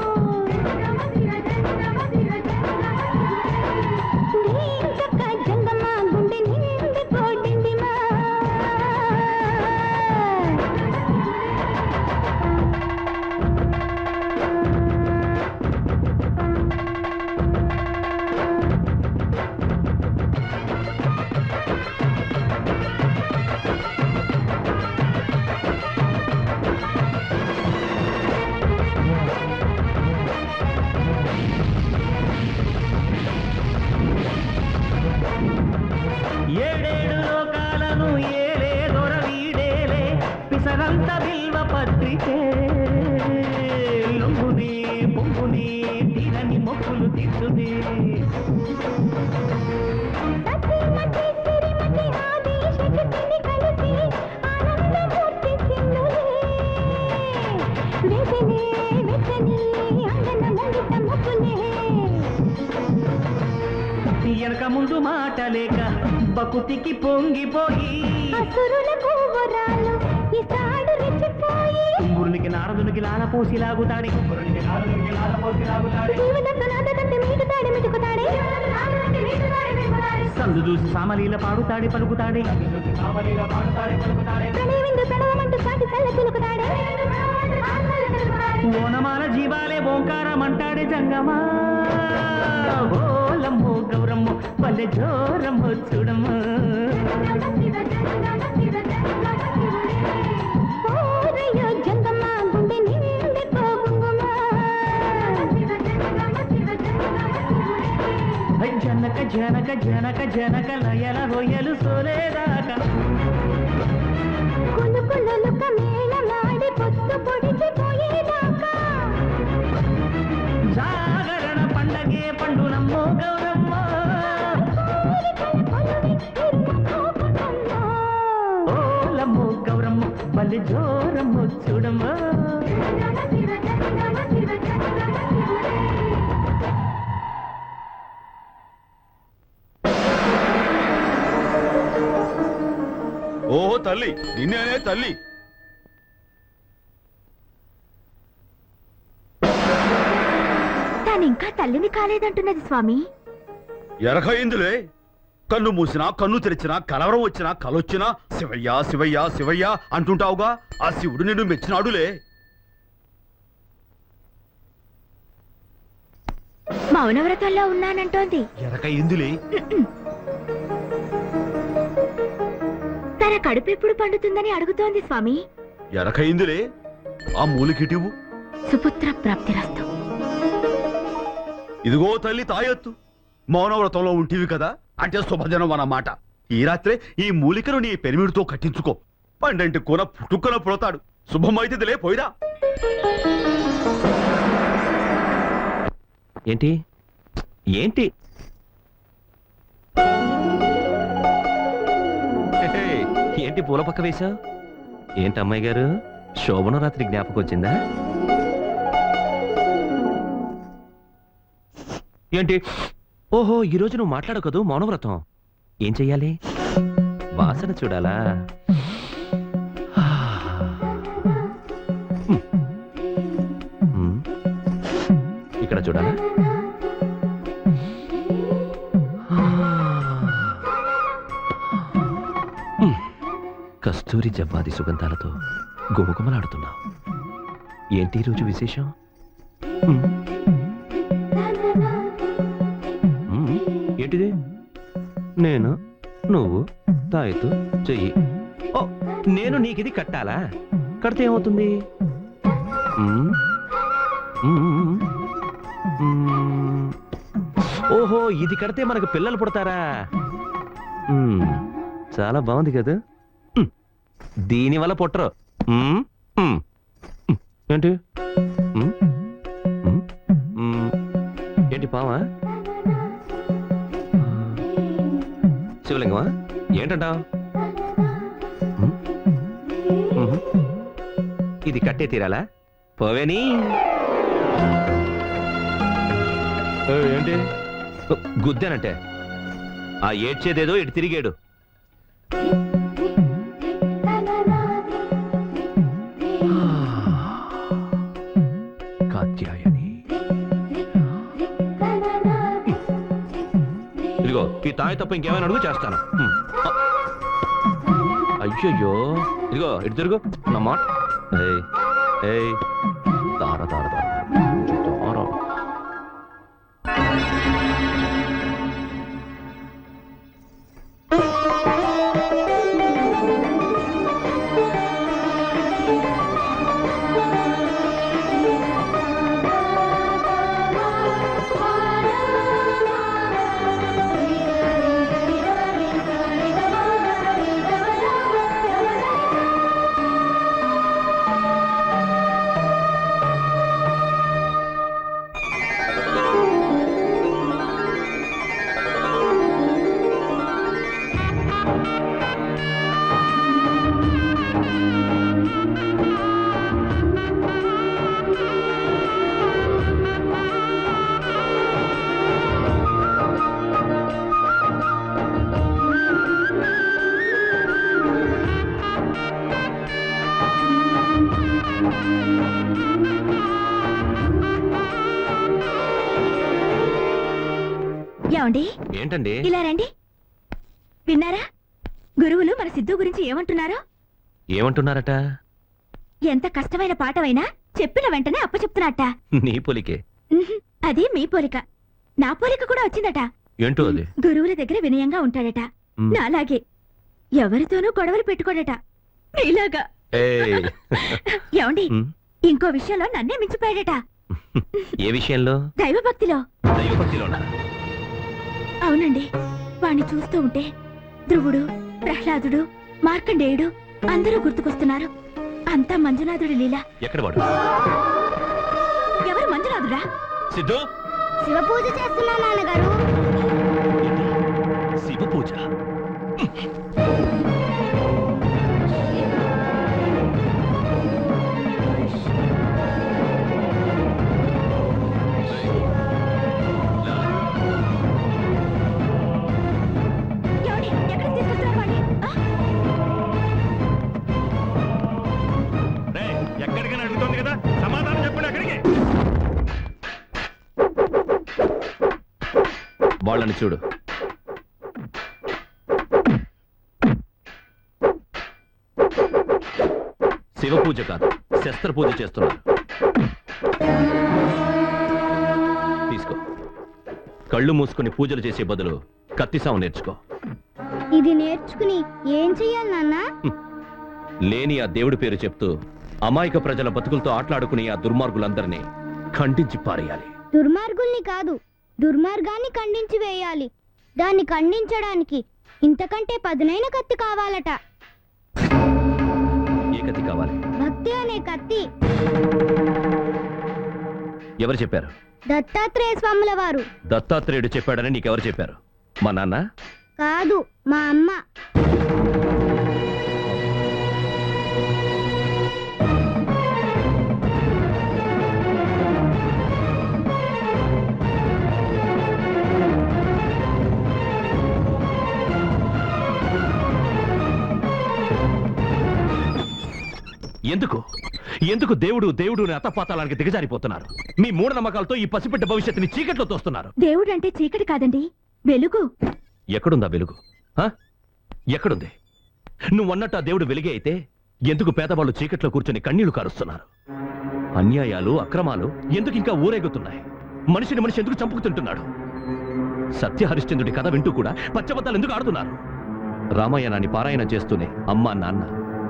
G: పలికే లొంగుని పొంగుని తీరని మొక్కులు తీర్చుని వెనక ముందు మాట లేక బకుతికి పొంగిపోయి కుంగురునికి నారదునికి లాలపోసి లాగుతాడి సందు చూసి సామలీల పాడుతాడి పలుకుతాడి ఓనమాల జీవాలే ఓంకారమంటాడే జంగమా ఓలమ్మో గౌరమ్మో పల్లె జోరమ్మో చూడమ్మో జనక జనక జనక జనక లయల హొయ్యలు సోలేదాకా జాగరణ పండగే పండునమ్మో గౌరమ్మ ఓలమ్మో గౌరమ్మ బలి జోరమ్మో చూడమ్మో
E: ఓహో తల్లి నిన్నేనే తల్లి.
B: తానింకా తల్లిని కాలేదంటున్నది స్వామి.
E: ఎరకయిందులే. కన్ను మూసినా కన్ను తెరిచినా కలవరం వచ్చినా కలొచ్చినా శివయ్య శివయ్య శివయ్య అంటుంటావుగా. ఆ శివుడు నిన్ను మెచ్చినాడులే.
B: మౌనవ్రతంలో ఉన్నానంటోంది.
E: ఎరకయిందులే.
B: తన కడుపు ఎప్పుడు పండుతుందని అడుగుతోంది స్వామి.
E: ఎరకయిందులే. ఆ మూలికిటివు.
B: సుపుత్ర ప్రాప్తిరస్తు.
E: ఇదిగో తల్లి తాయెత్తు. మౌనవ్రతంలో ఉంటివి కదా అంటే శుభజనం అన్నమాట. ఈ రాత్రే ఈ మూలికను నీ పెరిమిడితో కట్టించుకో. పండంటి కూన పుట్టుకున పుడతాడు. శుభమైతిదిలే పోయిరా.
K: ఏంటి ఏంటి ఏంటి పూల పక్క వేశావు? ఏంటి అమ్మాయి గారు, శోభన రాత్రి జ్ఞాపకం వచ్చిందా? ఏంటి? ఓహో, ఈ రోజు నువ్వు మాట్లాడకదు మౌనవ్రతం. ఏం చెయ్యాలి? వాసన చూడాలా? ఇక్కడ చూడాలా? కస్తూరి జవ్వాది సుగంధాలతో గుమగుమలాడుతున్నావు. ఏంటి రోజు విశేషం? ఏంటిది? నేను నువ్వు తాయెత్తు చెయ్యి. ఓ, నేను నీకిది కట్టాలా? కడితే ఏమవుతుంది? ఓహో, ఇది కడితే మనకు పిల్లలు పుడతారా? చాలా బాగుంది కదా. దీని వల్ల పుట్టరు. ఏంటి ఏంటి పావా? శివలింగమా? ఏంటంటావు? ఇది కట్టే తీరాలా? పోవేని. ఏంటి గుద్దానంటే? ఆ ఏడ్చేదేదో ఇటు తిరిగాడు. కాత్యాయని, ఇదిగో ఈ తాయి తప్ప ఇంకేమైనా అడుగు చేస్తాను. అయ్యయ్యో, ఇదిగో ఇటు తిరుగు నా మాట. తార తార తార తార.
B: ఏమండి
K: ఏంటండి?
B: ఇలా రండి. విన్నారా గురువులు మన సిద్ధు గురించి ఏమంటున్నారో?
K: ఏమంటున్నారట?
B: ఎంత కష్టమైన పాఠమైనా చెప్పిన వెంటనే అప్పచెప్తున్నట్ట.
K: నీ పొలికే.
B: అది మీ పోలిక. నా పోలిక కూడా వచ్చిందట.
K: ఏంటో అది?
B: గురువుల దగ్గర వినయంగా ఉంటాడట.
K: మ్.
B: నాలాగే ఎవరితోనూ గొడవలు పెట్టుకోడట. నీలాగా.
K: ఏయ్.
B: ఏమండి
K: మ్.
B: ఇంకో విషయంలో నన్నే మించిపోయాడట.
K: ఏ విషయంలో?
B: దైవభక్తిలో.
K: దైవభక్తిలోనా?
B: అవునండి. వాణ్ణి చూస్తూ ఉంటే ధ్రువుడు, ప్రహ్లాదుడు, మార్కండేయుడు అందరూ గుర్తుకొస్తున్నారు. అంతా మంజునాథుడి లీల.
K: ఎక్కడ వాడు?
B: ఎవరు మంజునాథుడా?
K: సిద్ధు,
B: శివ పూజ చేస్తున్నా నాన్నగారు.
K: శివ పూజ.
B: ఏమండి, ఎక్కడికి తీసుకొస్తున్నారు వాణ్ణి? ఆ?
F: రేయ్, ఎక్కడికైనా అడుగుతోంది కదా, సమాధానం చెప్పండి. అక్కడికి
K: వాళ్ళని చూడు. శివ పూజ కాదు, శస్త్ర పూజ చేస్తున్నారు. తీసుకో. కళ్ళు మూసుకొని పూజలు చేసే బదులు కత్తిసాము నేర్చుకో.
B: ఇది నేర్చుకుని ఏం చెయ్యాలి నాన్న?
K: లేని ఆ దేవుడి పేరు చెప్తూ అమాయక ప్రజల బతుకులతో ఆటలాడుకుని ఆ దుర్మార్గులందరినీ ఖండించి పారేయాలి.
B: దుర్మార్గుల్ని కాదు, దుర్మార్గాన్ని ఖండించి వేయాలి. దాన్ని ఖండించడానికి ఇంతకంటే పదునైన కత్తి కావాలట.
K: ఏ కత్తి కావాలి?
B: భక్తి అనే కత్తి.
K: ఎవరు చెప్పారు?
B: దత్తాత్రేయ స్వాముల వారు.
K: దత్తాత్రేయుడు చెప్పాడని నీకెవరు చెప్పారు? మా నాన్న?
B: కాదు, మా అమ్మ.
K: ఎందుకు ఎందుకు దేవుడు దేవుడు అతపాతాలానికి దిగజారిపోతున్నారు? మీ మూఢనమ్మకాలతో ఈ పసిబిడ్డ భవిష్యత్తుని చీకట్లో తోస్తున్నారు.
B: దేవుడు అంటే చీకటి కాదండి, వెలుగు.
K: ఎక్కడుందా వెలుగు? ఆ? ఎక్కడుంది? నువ్వన్నట్టు ఆ దేవుడు వెలిగే అయితే ఎందుకు పేదవాళ్ళు చీకట్లో కూర్చొని కన్నీళ్లు కారుస్తున్నారు? అన్యాయాలు, అక్రమాలు ఎందుకు ఇంకా ఊరేగుతున్నాయి? మనిషిని మనిషి ఎందుకు చంపుకుతుంటున్నాడు? సత్య హరిశ్చంద్రుడి కథ వింటూ కూడా పచ్చబద్దాలు ఎందుకు ఆడుతున్నారు? రామాయణాన్ని పారాయణ చేస్తూనే అమ్మా, నాన్న,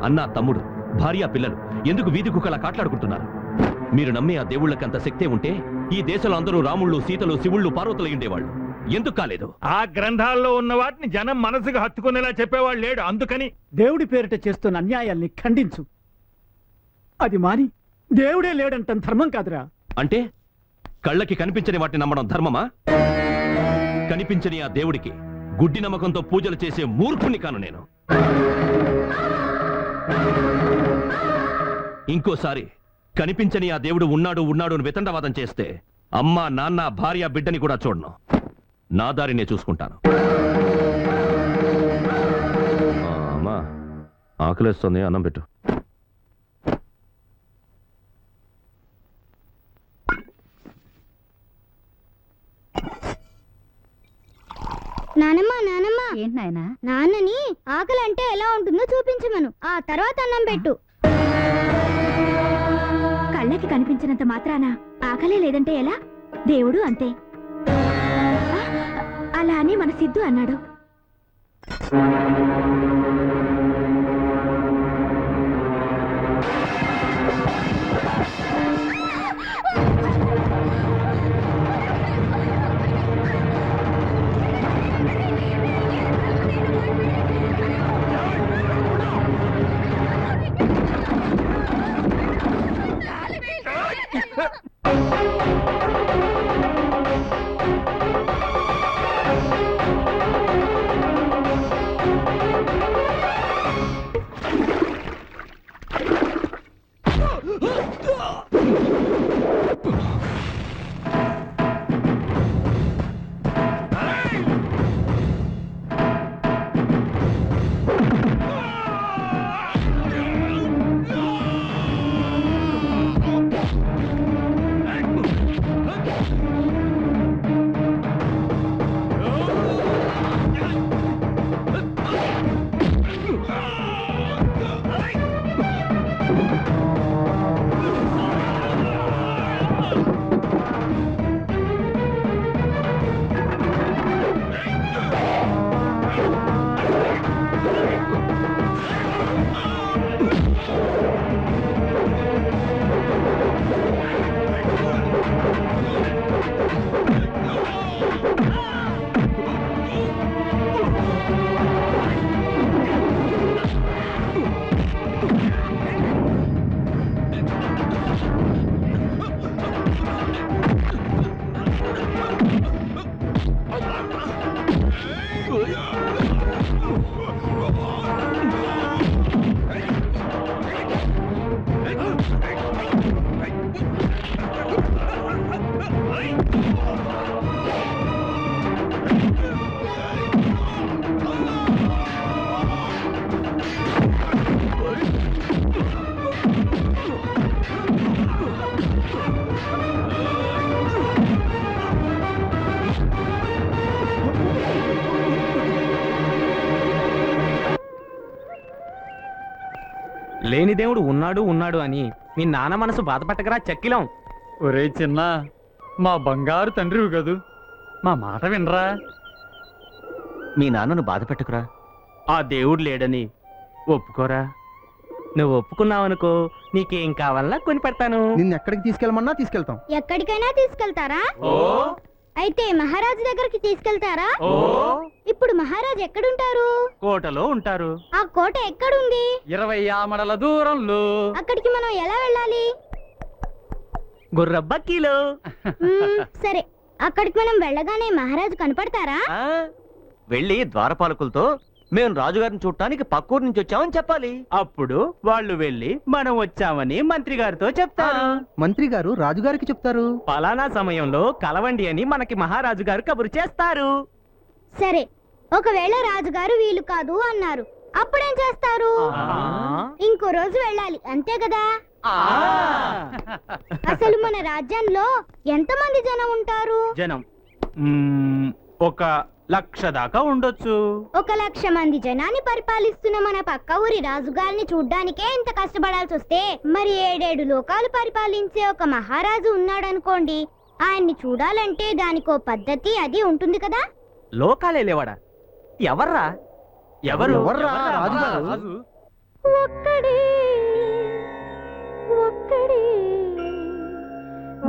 K: అన్న, తమ్ముడు, భార్య, పిల్లలు ఎందుకు వీధి కుక్కలా కాట్లాడుకుంటున్నారు? మీరు నమ్మే ఆ దేవుళ్ళకంత శక్తే ఉంటే ఈ దేశంలో అందరూ రాముళ్ళు, సీతలు, శివుళ్ళు, పార్వతులు ఉండేవాళ్ళు. ఎందుకు కాలేదు?
F: ఆ గ్రంథాల్లో ఉన్న వాటిని జనం మనసుకు హత్తుకునేలా చెప్పేవాళ్ళు లేడు. అందుకని
G: దేవుడి పేరిట చేస్తున్న అన్యాయాల్ని ఖండించు. అది మాని దేవుడే లేడంటాం ధర్మం కాదురా.
K: అంటే కళ్ళకి కనిపించని వాటిని నమ్మడం ధర్మమా? కనిపించని ఆ దేవుడికి గుడ్డి నమ్మకంతో పూజలు చేసే మూర్ఖుని కాను నేను. ఇంకోసారి కనిపించని ఆ దేవుడు ఉన్నాడు ఉన్నాడు అని వితండవాదం చేస్తే అమ్మ, నాన్న, భార్య, బిడ్డని కూడా చూడను. నా దారినే చూసుకుంటాను. అమ్మా, ఆకలేస్తుంది, అన్నం పెట్టు.
B: నానమ్మ, నానమ్మ,
H: ఏంటి నాయనా?
B: నాన్నని ఆకలి అంటే ఎలా ఉంటుందో చూపించమను. ఆ తర్వాత అన్నం పెట్టు. కళ్ళకి కనిపించినంత మాత్రాన ఆకలే లేదంటే ఎలా? దేవుడు అంతే. ఆ, అలా అని మన సిద్ధు అన్నాడు.
G: లేని దేవుడు ఉన్నాడు ఉన్నాడు అని మీ నాన్న మనసు బాధపట్టకరా చక్కిలం. ఒరే చిన్న, మా బంగారు తండ్రివి కదూ, మా మాట వినరా.
J: మీ నాన్నను బాధ పెట్టుకురా.
G: ఆ దేవుడు లేడని ఒప్పుకోరా. నువ్వు ఒప్పుకున్నావనుకో, నీకేం కావాలన్నా కొని పెడతాను.
J: నిన్ను ఎక్కడికి తీసుకెళ్ళమన్నా తీసుకెళ్తాం.
B: ఎక్కడికైనా తీసుకెళ్తారా?
G: ఓ
B: అయితే మహారాజు దగ్గరికి తీసుకెళ్తారా?
G: ఓ
B: ఇప్పుడు మహారాజు ఎక్కడుంటారు?
G: కోటలో ఉంటారు.
B: ఆ కోట ఎక్కడుంది?
G: 20 ఆమడల దూరంలో.
B: అక్కడికి మనం ఎలా వెళ్ళాలి?
G: గుర్రబ్బక్కీలో.
B: సరే, అక్కడికి మనం వెళ్ళగానే మహారాజు కనపడతారా?
J: వెళ్ళి ద్వారపాలకులతో మేము రాజుగారిని చూడటానికి పక్కూరు నుంచి వచ్చామని చెప్పాలి.
G: అప్పుడు వాళ్ళు వెళ్ళి మనం వచ్చామని మంత్రి గారితో చెప్తారు.
J: మంత్రి గారు రాజుగారికి చెప్తారు.
G: పలానా సమయంలో కలవండి అని మనకి మహారాజు గారు కబురు చేస్తారు.
B: సరే, ఒకవేళ రాజుగారు వీలు కాదు అన్నారు, అప్పుడేం చేస్తారు? ఇంకో రోజు వెళ్ళాలి, అంతే కదా? అసలు మన రాజ్యంలో ఎంతమంది జనం ఉంటారు?
G: జనం 1,00,000 దాకా ఉండొచ్చు.
B: 1,00,000 మంది జనాన్ని పరిపాలిస్తున్న మన పక్క ఊరి రాజుగారిని చూడ్డానికే ఇంత కష్టపడాల్సి వస్తే, మరి 7 లోకాలు పరిపాలించే ఒక మహారాజు ఉన్నాడనుకోండి, ఆయన్ని చూడాలంటే దానికో పద్ధతి అది ఉంటుంది కదా?
G: లోకాలే లేవాడా? ఎవర్రా? ఎవరు?
J: రాజుగారు.
B: ఒక్కడే ఒక్కడే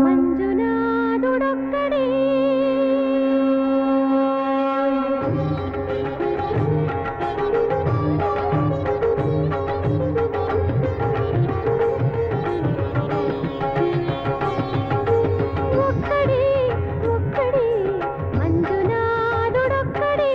B: మంజునాథుడొక్కడే. ఒక్కడే ఒక్కడే మంజునాథుడొక్కడే.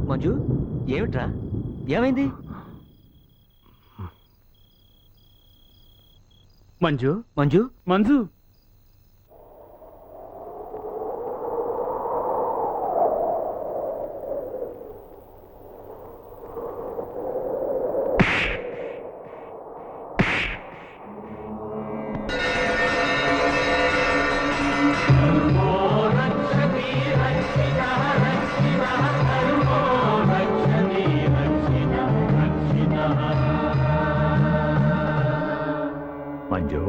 J: మంజు, ఏమిట్రా? ఏమైంది?
G: మంజు
J: మంజు
G: మంజు
F: మంజు,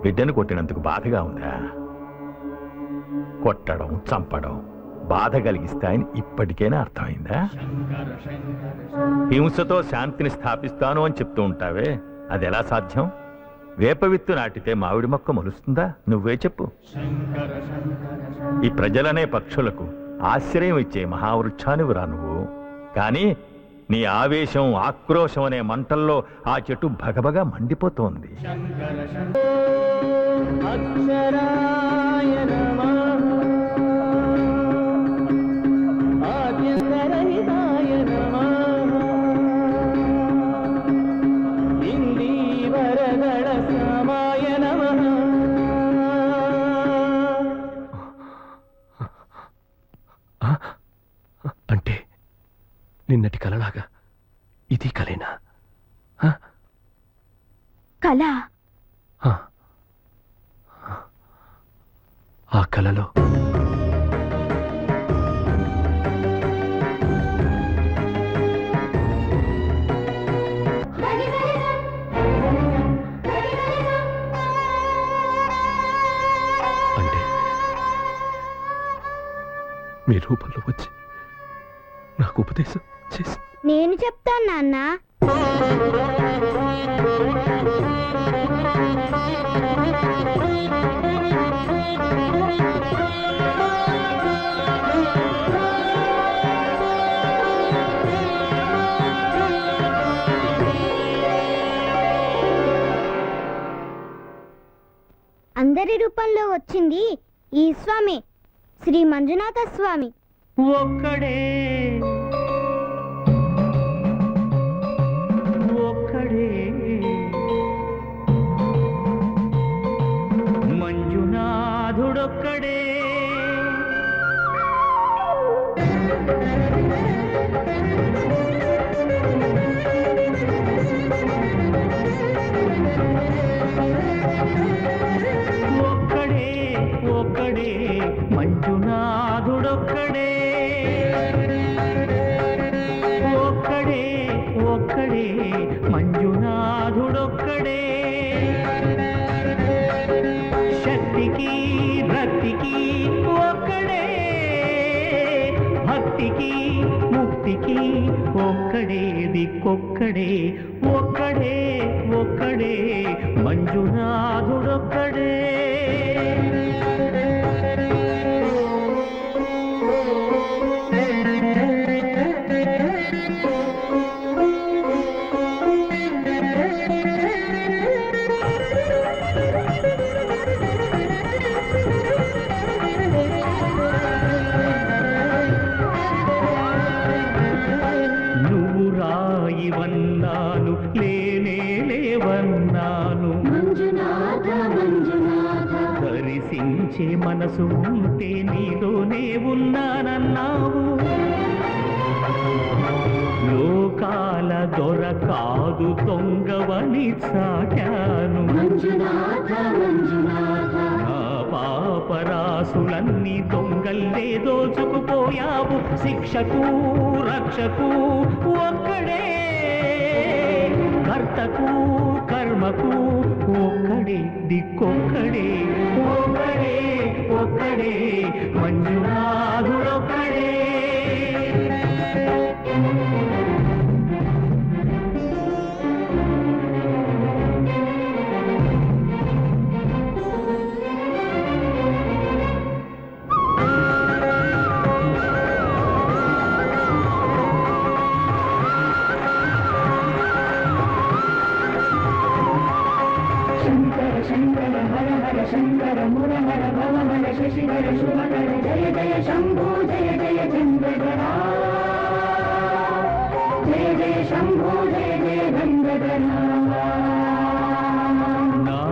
F: బిడ్డను కొట్టినందుకు బాధగా ఉందా? కొట్టడం, చంపడం బాధ కలిగిస్తాయని ఇప్పటికైనా అర్థమైందా? హింసతో శాంతిని స్థాపిస్తాను అని చెప్తూ ఉంటావే, అది ఎలా సాధ్యం? వేప విత్తు నాటితే మామిడి మొక్క మొలుస్తుందా? నువ్వే చెప్పు. ఈ ప్రజలనే పక్షులకు ఆశ్రయం ఇచ్చే మహావృక్షానివిరా నువ్వు. కానీ నీ ఆవేశం, ఆక్రోశం అనే మంటల్లో ఆ చెట్టు భగభగా మండిపోతోంది.
G: ఆద్యంతరహితాయ నమః.
K: నిన్నటి కలలాగా ఇది కలేనా?
B: కళ
K: ఆ కలలో అంటే మీ రూపంలో వచ్చి నాకు ఉపదేశం చేసి
B: నేను చెప్తాను నాన్న. అందరి రూపంలో వచ్చింది ఈ స్వామి, శ్రీ మంజునాథ స్వామి.
G: ఒక్కడే ఒక్కడే మంజునాథుడొక్కడే. ఒక్కడే ఒక్కడే మంజునాథుడొక్కడే. ఒక్కడే ఒక్కడే మంజునాథుడొక్కడే. శక్తికి రక్తికి ఒక్కడే, భక్తికి ముక్తికి ఒక్కడే దిక్కొక్కడే. ఒక్కడే ఒక్కడే మంజునాథుడొక్కడే. నువ్వు రాయివన్నాను, లేనే లేవన్నాను. దర్శించే మనసు ఉంటే నీలోనే ఉన్నానన్నావు. లోకాల దొర కాదు దొంగవని చాటాను. నా పాపరాసులన్నీ దొంగల్లే దోచుకుపోయావు. శిక్షకు రక్షకు ఒక్కడే, కర్తకు కర్మకు ఒక్కడే దిక్కొక్కడే. ఒక్కడే ఒక్కడే మంజునాథుడొక్కడే. నా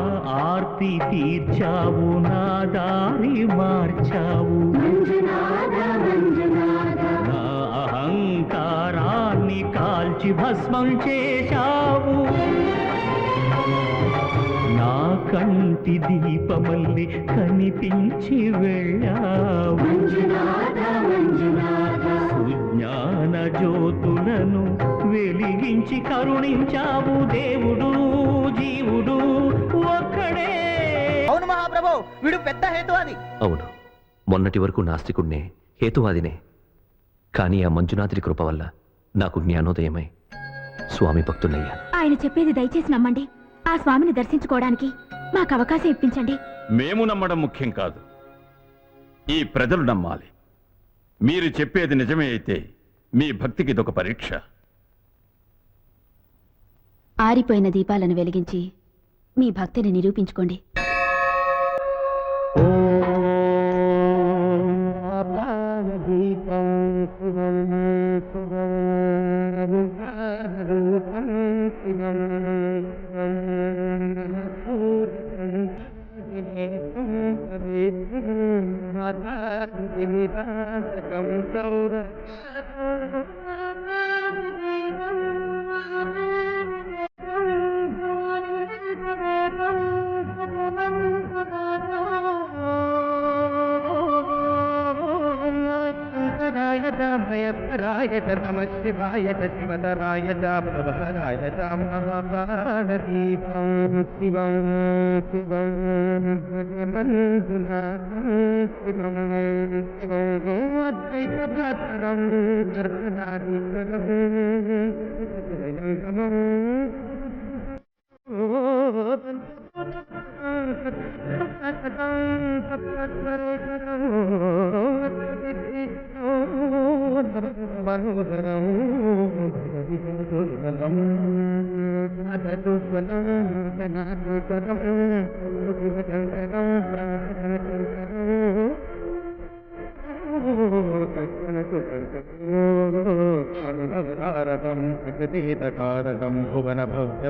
G: ఆర్తి తీర్చావు, నా దారి మార్చావు. నా అహంకారాన్ని కాల్చి భస్మం చేశావు. నా కంటి దీపమల్లి కనిపించి వెళ్ళావు. సుజ్ఞాన జ్యోతులను వెలిగించి కరుణించావు. దేవుడు జీవుడు ఒక్కడే.
J: అవును మహాప్రభు, వీడు పెద్ద హేతువాది.
K: అవును, మొన్నటి వరకు నాస్తికుణ్ణే, హేతువాదినే. కానీ ఆ మంజునాథుడి కృప వల్ల నాకు జ్ఞానోదయమై స్వామి భక్తున్నయ్యా.
B: ఆయన చెప్పేది దయచేసి నమ్మండి. ఆ స్వామిని దర్శించుకోవడానికి మాకు అవకాశం ఇప్పించండి.
F: మేము నమ్మడం ముఖ్యం కాదు, ఈ ప్రజలు నమ్మాలి. మీరు చెప్పేది నిజమే అయితే మీ భక్తికి ఇదొక పరీక్ష.
B: ఆరిపోయిన దీపాలను వెలిగించి మీ భక్తిని నిరూపించుకోండి.
G: భయపరాయ నమ శివాయ శివతరాయ భవహరాయ దీపం శివం శివం భజమంతునాథం శివం శివం అద్వైతభ్రతరం తారకం భువన భవ్య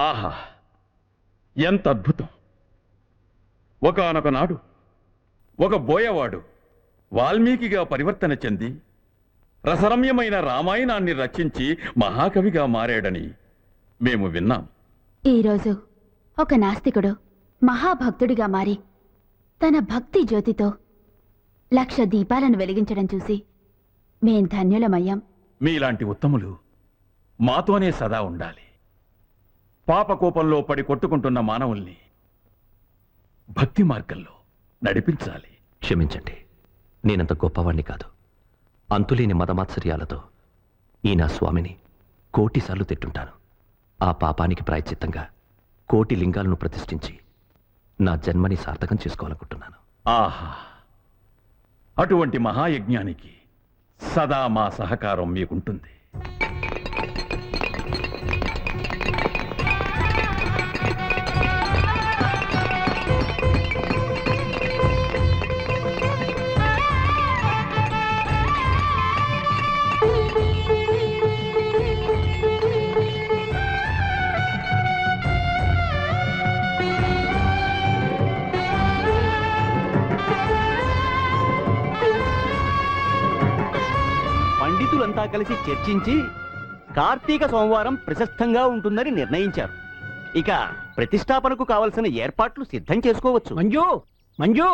L: ఆహా, ఎంత అద్భుతం! ఒకానొక నాడు ఒక బోయవాడు వాల్మీకిగా పరివర్తన చెంది రసరమ్యమైన రామాయణాన్ని రచించి మహాకవిగా మారాడని మేము విన్నాం.
B: ఈరోజు ఒక నాస్తికుడు మహాభక్తుడిగా మారి తన భక్తి జ్యోతితో 1,00,000 దీపాలను వెలిగించడం చూసి మేం ధన్యులమయ్యాం.
L: మీలాంటి ఉత్తములు మాతోనే సదా ఉండాలి. పాపకోపంలో పడి కొట్టుకుంటున్న మానవుల్ని భక్తి మార్గంలో నడిపించాలి.
K: క్షమించండి, నేనంత గొప్పవాణ్ణి కాదు. అంతులేని మదమాత్సర్యాలతో ఈ నా స్వామిని 1,000,000 సార్లు తిట్టుంటాను. ఆ పాపానికి ప్రాయశ్చిత్తంగా 1,000,000 లింగాలను ప్రతిష్ఠించి నా జన్మని సార్థకం చేసుకోవాలనుకుంటున్నాను.
L: ఆహా, అటువంటి మహాయజ్ఞానికి సదా మా సహకారం మీకుంటుంది.
G: పండితులంతా కలిసి చర్చించి కార్తీక సోమవారం ప్రశస్తంగా ఉంటుందని నిర్ణయించారు. ఇక ప్రతిష్టాపనకు కావలసిన ఏర్పాట్లు సిద్ధం చేసుకోవచ్చు. మంజు మంజు,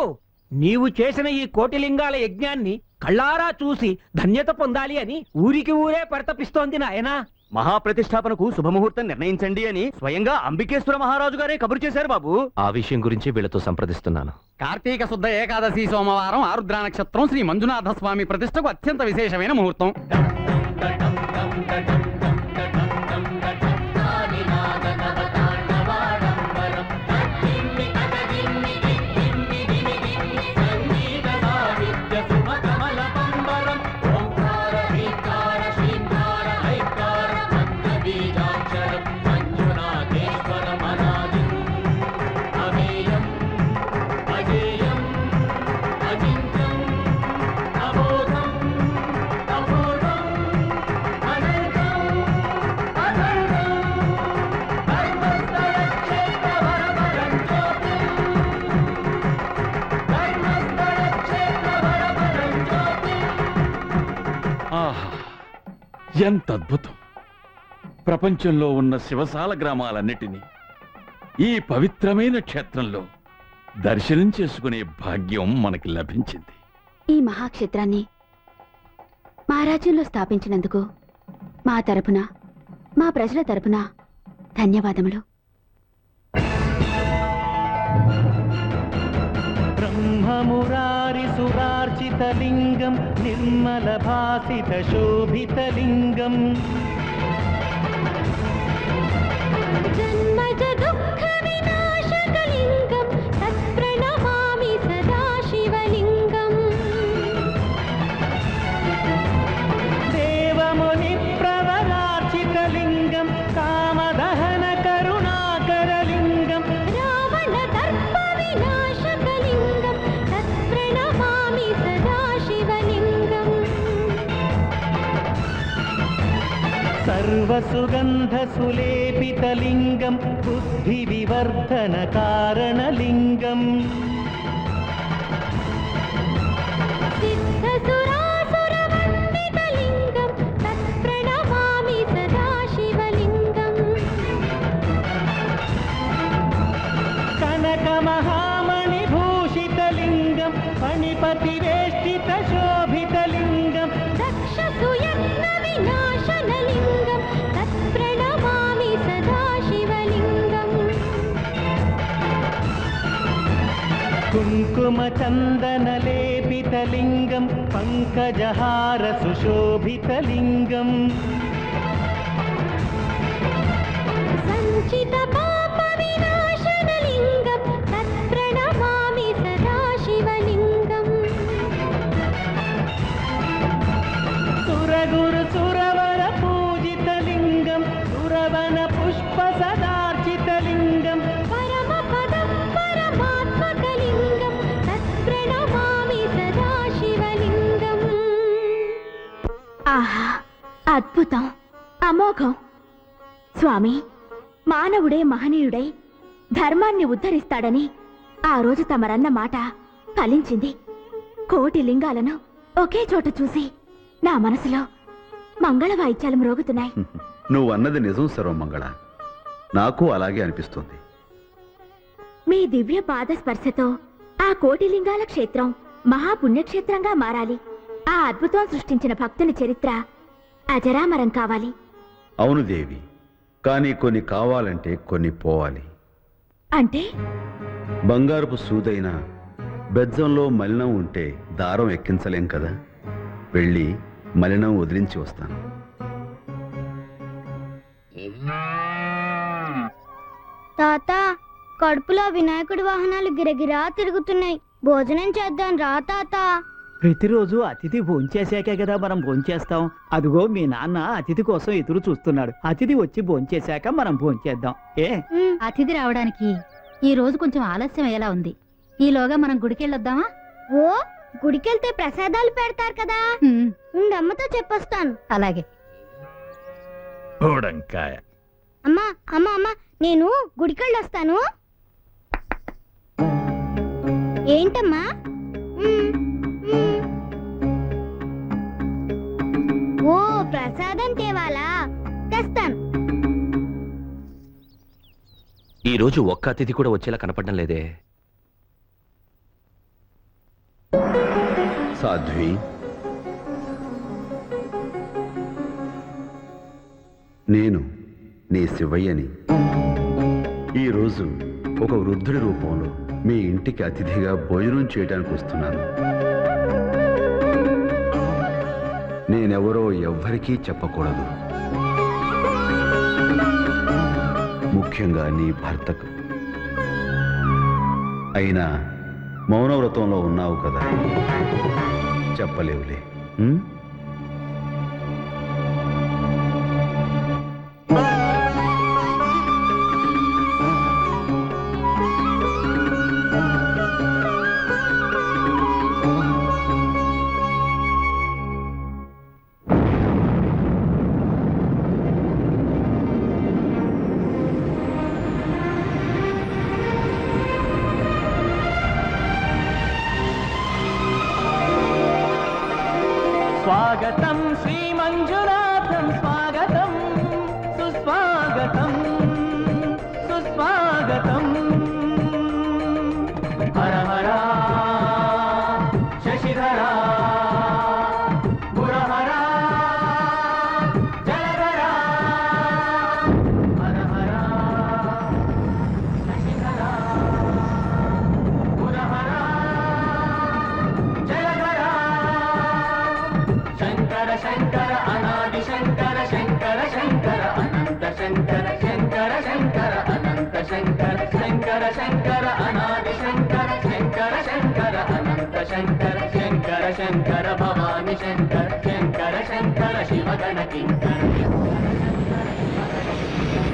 G: నీవు చేసిన ఈ 1,000,000 లింగాల యజ్ఞాన్ని కళ్ళారా చూసి ధన్యత పొందాలి అని ఊరికి ఊరే పరితపిస్తోంది నాయనా. మహాప్రతిష్టాపనకు శుభముహూర్తం నిర్ణయించండి అని స్వయంగా అంబికేశ్వర మహారాజు గారే కబురు చేశారు బాబు.
K: ఆ విషయం గురించి వీళ్ళతో సంప్రదిస్తున్నాను.
G: కార్తీక శుద్ధ ఏకాదశి సోమవారం ఆరుద్ర నక్షత్రం శ్రీ మంజునాథ స్వామి ప్రతిష్టకు అత్యంత విశేషమైన ముహూర్తం.
L: ఎంత అద్భుతం! ప్రపంచంలో ఉన్న శివసాల గ్రామాలన్నిటినీ ఈ పవిత్రమైన క్షేత్రంలో దర్శనం చేసుకునే భాగ్యం మనకి లభించింది.
B: ఈ మహాక్షేత్రాన్ని మా రాజ్యంలో స్థాపించినందుకు మా తరపున, మా ప్రజల తరపున ధన్యవాదములు.
G: బ్రహ్మమురారి సురార్చితలింగం నిర్మల భాసిత శోభితలింగం
B: జన్మజ దుఃఖ వినాశకలింగం తత్ప్రణమామి సదా శివలింగం.
G: దేవముని ప్రవరార్చితలింగం కామదహన కరుణాకరలింగం
B: రావణ దర్ప వినాశకలింగం తత్ప్రణమామి సదా శివలింగం.
G: సర్వసుగంధ సులేపితలింగం బుద్ధి వివర్ధన కారణలింగం
B: సిద్ధసురాసురవందితలింగం తత్ప్రణమామి సదా శివలింగం.
G: కనక మహామణి భూషితలింగం ఫణిపతి వేష్టిత శోభితలింగం
B: దక్ష సుయత్న వినాశనలింగం తత్ప్రణమామి సదా శివలింగం.
G: కుంకుమ చందన లేపితలింగం పంకజహార సుశోభితలింగం
B: సంచిత పాప వినాశనలింగం తత్ప్రణమామి సదా శివలింగం.
G: సురగురు సురవర పూజితలింగం సురవన పుష్ప సదార్చితలింగం
B: పరమ పదం పరమాత్మకలింగం తత్ప్రణమామి సదా శివలింగం. ఆహా, అద్భుతం, అమోఘం. స్వామి, మానవుడే మహనీయుడై ధర్మాన్ని ఉద్ధరిస్తాడని ఆ రోజు తమరన్న మాట ఫలించింది. కోటి లింగాలను ఒకే చోట చూసి నా మనసులో మంగళ వాయిద్యాలు మ్రోగుతున్నాయి.
E: నువ్వు అన్నది నిజం సర్వమంగళ. నాకు అలాగే అనిపిస్తుంది.
B: మీ దివ్య పాద స్పర్శతో ఆ కోటి లింగాల క్షేత్రం మహాపుణ్యక్షేత్రంగా మారాలి. ఆ అద్భుతం సృష్టించిన భక్తుని చరిత్ర అజరామరం కావాలి.
E: అవును దేవి, కానీ కొన్ని కావాలంటే కొన్ని పోవాలి.
B: అంటే
E: బంగారపు సూదైన బెజ్జంలో మలినం ఉంటే దారం ఎక్కించలేం కదా. వెళ్ళి మలినం వదిలించి వస్తాను.
B: తాత, కడుపులో వినాయకుడి వాహనాలు గిరగిరా తిరుగుతున్నాయి. భోజనం చేద్దాం రా తాత.
G: ప్రతిరోజు అతిథి భోంచేశాకే కదా మనం భోంచేస్తాం. అదిగో మీ నాన్న అతిథి కోసం ఎదురు చూస్తున్నాడు. అతిథి వచ్చి భోంచేశాక మనం భోంచేద్దాం.
H: అతిథి రావడానికి ఈ రోజు కొంచెం ఆలస్యం అయ్యేలా ఉంది. ఈలోగా మనం గుడికెళ్ళొద్దామా?
B: ఓ, గుడికెళ్తే ప్రసాదాలు పెడతారు కదా. ఉండమ్మతో చెప్పొస్తాను.
H: అలాగే.
F: బోడంకాయ
B: అమ్మా అమ్మా అమ్మా, నేను గుడికెళ్ళొస్తాను. ఏంటమ్మా? ఓ, ప్రసాదం తేవాలా? తెస్తాను.
K: ఈ రోజు ఒక్క అతిథి కూడా వచ్చేలా కనపడడం లేదే.
E: సాధ్వి, నేను నీ శివయ్యని. ఈరోజు ఒక వృద్ధుడి రూపంలో మీ ఇంటికి అతిథిగా భోజనం చేయడానికి వస్తున్నాను. నేనెవరో ఎవ్వరికీ చెప్పకూడదు, ముఖ్యంగా నీ భర్తకు. అయినా మౌనవ్రతంలో ఉన్నావు కదా, చెప్పలేవులే.
G: స్వాగతం శ్రీ మంజునాథం, స్వాగతం సుస్వాగతం. హర హర శశిధర మురహర జలధర హర హర శశిధర మురహర జలధర శంకర శంకర అనాది శంకర శంకర శంకర అనంత శంకర శంకర శంకర అనంత శంకర శంకర శంకర అనాది శంకర శంకర శంకర అనంత శంకర శంకర శంకర భవాని శంకర శంకర శంకర శివగణ కింకర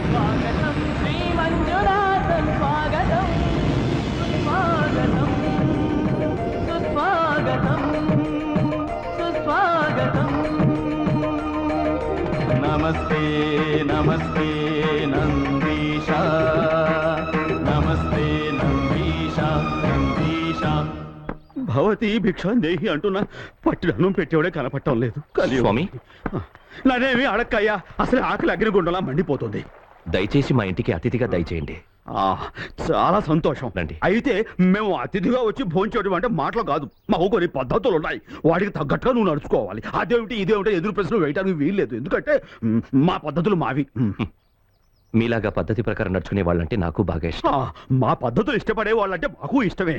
G: స్వాగతం శ్రీ మంజునాథం స్వాగతం సుస్వాగతం సుస్వాగతం సుస్వాగతం నమస్తే నమస్తే నందీశ నమస్తే నందీశ నందీశ
E: భవతి భిక్షాందేహి అంటున్నా పట్టిడన్నం పెట్టేవాడే కనపడటం లేదు కలియుగం.
K: స్వామి.
E: నన్నేమి అడక్కయ్యా, అసలు ఆకలి అగ్నిగుండలా మండిపోతుంది.
K: దయచేసి మా ఇంటికి అతిథిగా దయచేయండి.
E: ఆ, చాలా సంతోషం.
K: రండి.
E: అయితే మేము అతిథిగా వచ్చి భోంచేయడం అంటే మాటలు కాదు, మాకు కొన్ని పద్ధతులు ఉన్నాయి. వాటికి తగ్గట్టుగా నువ్వు నడుచుకోవాలి. అదేమిటి ఇదేమిటి ఎదురు ప్రశ్నలు వేయడానికి వీల్లేదు. ఎందుకంటే మా పద్ధతులు మావి.
K: మీలాగా పద్ధతి ప్రకారం నడుచుకునే వాళ్ళంటే నాకు బాగా ఇష్టం.
E: మా పద్ధతులు ఇష్టపడే వాళ్ళంటే మాకు ఇష్టమే.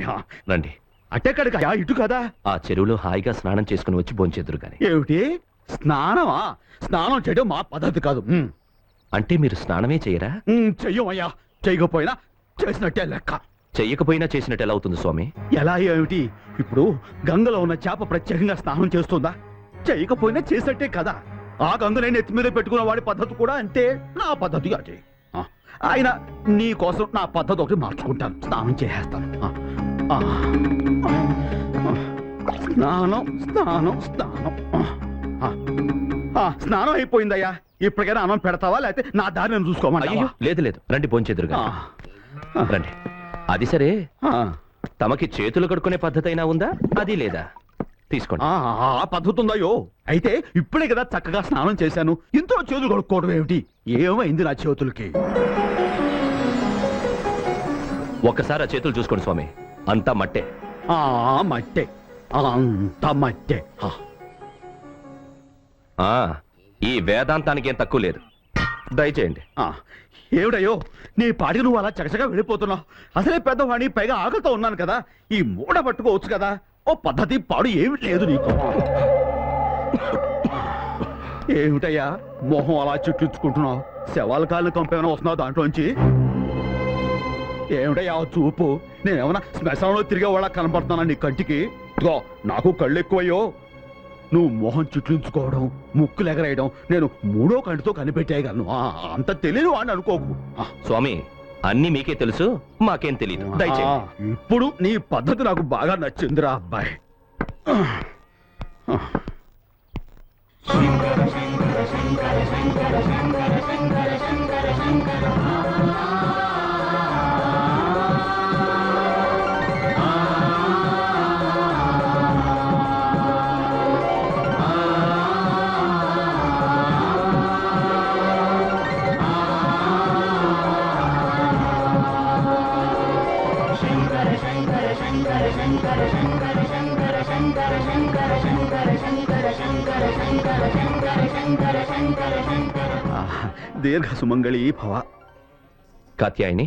K: రండి.
E: అట్టెక్కడికి ఇటు కదా.
K: ఆ చెరువులో హాయిగా స్నానం చేసుకుని వచ్చి భోంచేద్దరు గాని.
E: ఏమిటి స్నానమా? స్నానం చేయడం మా పద్ధతి కాదు.
K: అంటే మీరు స్నానమే చేయరా?
E: చెయ్యమయ్యా, చేయకపోయినా చేసినట్టే లెక్క.
K: చెయ్యకపోయినా చేసినట్టు ఎలా అవుతుంది స్వామి?
E: ఎలా ఏమిటి? ఇప్పుడు గంగలో ఉన్న చేప ప్రత్యేకంగా స్నానం చేస్తుందా? చేయకపోయినా చేసినట్టే కదా. ఆ గంగనే నెత్తి మీద పెట్టుకున్న వాడి పద్ధతి కూడా అంతే. నా పద్ధతి అదే. ఆయన నీ కోసం నా పద్ధతి ఒకటి మార్చుకుంటాను. స్నానం చేసేస్తాను. స్నానం స్నానం స్నానం. స్నానం అయిపోయిందయ్యా. ఇప్పటికైనా అన్నం పెడతావా, లేకపోతే నా దారి నేను చూసుకోమని?
K: లేదు లేదు, రండి భోంచేద్దరు గాని. రండి. అది సరే, తమకి చేతులు కడుక్కునే పద్ధతి అయినా ఉందా? అది లేదా? తీసుకోండి.
E: ఆ పద్ధతి ఉందయ్యో. అయితే ఇప్పుడే కదా చక్కగా స్నానం చేశాను, ఇంట్లో చేతులు కడుక్కోవడం ఏమిటి? ఏమైంది నా చేతులకి?
K: ఒక్కసారి ఆ చేతులు చూసుకోండి స్వామి, అంతా మట్టే.
E: మట్టే, అంతా మట్టే.
K: ఈ వేదాంతానికి ఏం తక్కువ లేదు. దయచేయండి.
E: ఏమిటయ్యో, నీ పాటికి నువ్వు అలా చకచగా వెళ్ళిపోతున్నావు. అసలే పెద్దవాడిని, పైగా ఆకలితో ఉన్నాను కదా. ఈ మూడ పట్టుకోవచ్చు కదా. ఓ పద్ధతి పాడు ఏమి లేదు నీకు. ఏమిటయ్యా మొహం అలా చుట్టించుకుంటున్నావు? శవాల కాళ్ళని కంపేమైనా వస్తున్నావు దాంట్లోంచి? ఏమిటయ్యా చూపు? నేనేమన్నా శ్మశానంలో తిరిగే వాళ్ళ కనపడుతున్నా నీ కంటికి? నాకు కళ్ళు ఎక్కువయ్యో. నువ్వు మొహం చుట్లించుకోవడం, ముక్కులు ఎగరేయడం నేను మూడో కంటితో కనిపెట్టేయగలను. అంత తెలియదు అని అనుకోకు.
K: స్వామి, అన్ని మీకే తెలుసు, మాకేం తెలియదు. దయచేయండి.
E: ఇప్పుడు నీ పద్ధతి నాకు బాగా నచ్చిందిరా అబ్బాయి.
G: శంకర శంకర శంకర శంకర శంకర శంకర శంకర శంకర
E: దీర్ఘ సుమంగళి భవ.
K: కాత్యాయని,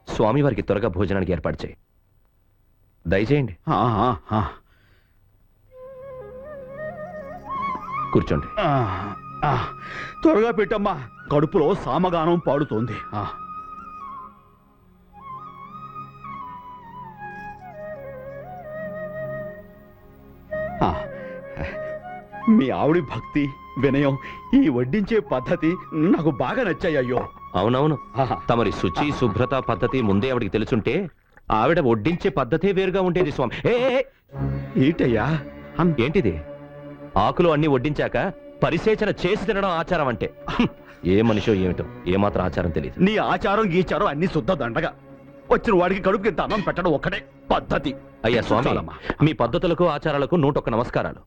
K: స్వామివారికి త్వరగా భోజనానికి ఏర్పాటు చేయి. దయచేయండి. కూర్చోండి.
E: త్వరగా పెట్టమ్మా, కడుపులో సామగానం పాడుతోంది. మీ ఆవిడి భక్తి, వినయం, ఈ వడ్డించే పద్ధతి నాకు బాగా నచ్చాయ్యో.
K: అవునవును, తమరి శుచి శుభ్రత పద్ధతి ముందే ఆవిడికి తెలుసుంటే ఆవిడ వడ్డించే పద్ధతే వేరుగా ఉండేది స్వామి.
E: ఏంటయ్యా?
K: ఏంటిది? ఆకులు అన్ని వడ్డించాక పరిసేచన చేసి తినడం ఆచారం అంటే? ఏ మనిషో ఏమిటో, ఏమాత్రం ఆచారం తెలియదు.
E: నీ ఆచారం గీచారం అన్ని శుద్ధ దండగా. వచ్చిన వాడికి కడుపుకి ఇంత అన్నం పెట్టడం ఒక్కటే పద్ధతి.
K: అయ్యా స్వామి, మీ పద్ధతులకు ఆచారాలకు 101 నమస్కారాలు.